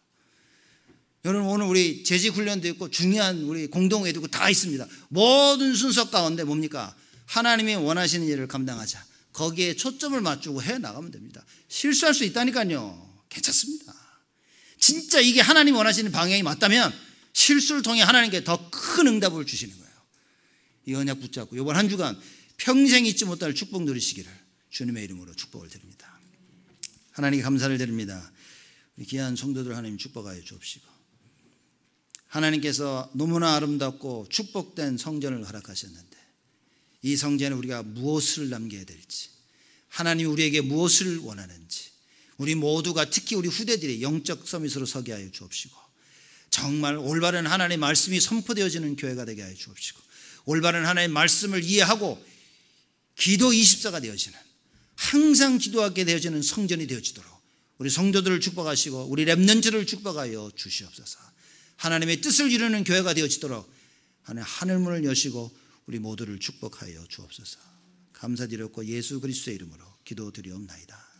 여러분 오늘 우리 재직 훈련도 있고 중요한 우리 공동회도 있고 다 있습니다. 모든 순서 가운데 뭡니까? 하나님이 원하시는 일을 감당하자. 거기에 초점을 맞추고 해 나가면 됩니다. 실수할 수 있다니까요. 괜찮습니다. 진짜 이게 하나님이 원하시는 방향이 맞다면 실수를 통해 하나님께 더 큰 응답을 주시는 거예요. 이 언약 붙잡고 이번 한 주간 평생 잊지 못할 축복 누리시기를 주님의 이름으로 축복을 드립니다. 하나님께 감사를 드립니다. 우리 귀한 성도들 하나님 축복하여 주옵시고, 하나님께서 너무나 아름답고 축복된 성전을 허락하셨는데 이 성전에 우리가 무엇을 남겨야 될지, 하나님이 우리에게 무엇을 원하는지, 우리 모두가 특히 우리 후대들이 영적 서밋으로 서게 하여 주옵시고, 정말 올바른 하나님의 말씀이 선포되어지는 교회가 되게 하여 주옵시고, 올바른 하나님의 말씀을 이해하고 기도 24가 되어지는, 항상 기도하게 되어지는 성전이 되어지도록 우리 성도들을 축복하시고 우리 렘넌트를 축복하여 주시옵소서. 하나님의 뜻을 이루는 교회가 되어지도록 하늘문을 여시고 우리 모두를 축복하여 주옵소서. 감사드렸고 예수 그리스도의 이름으로 기도드리옵나이다.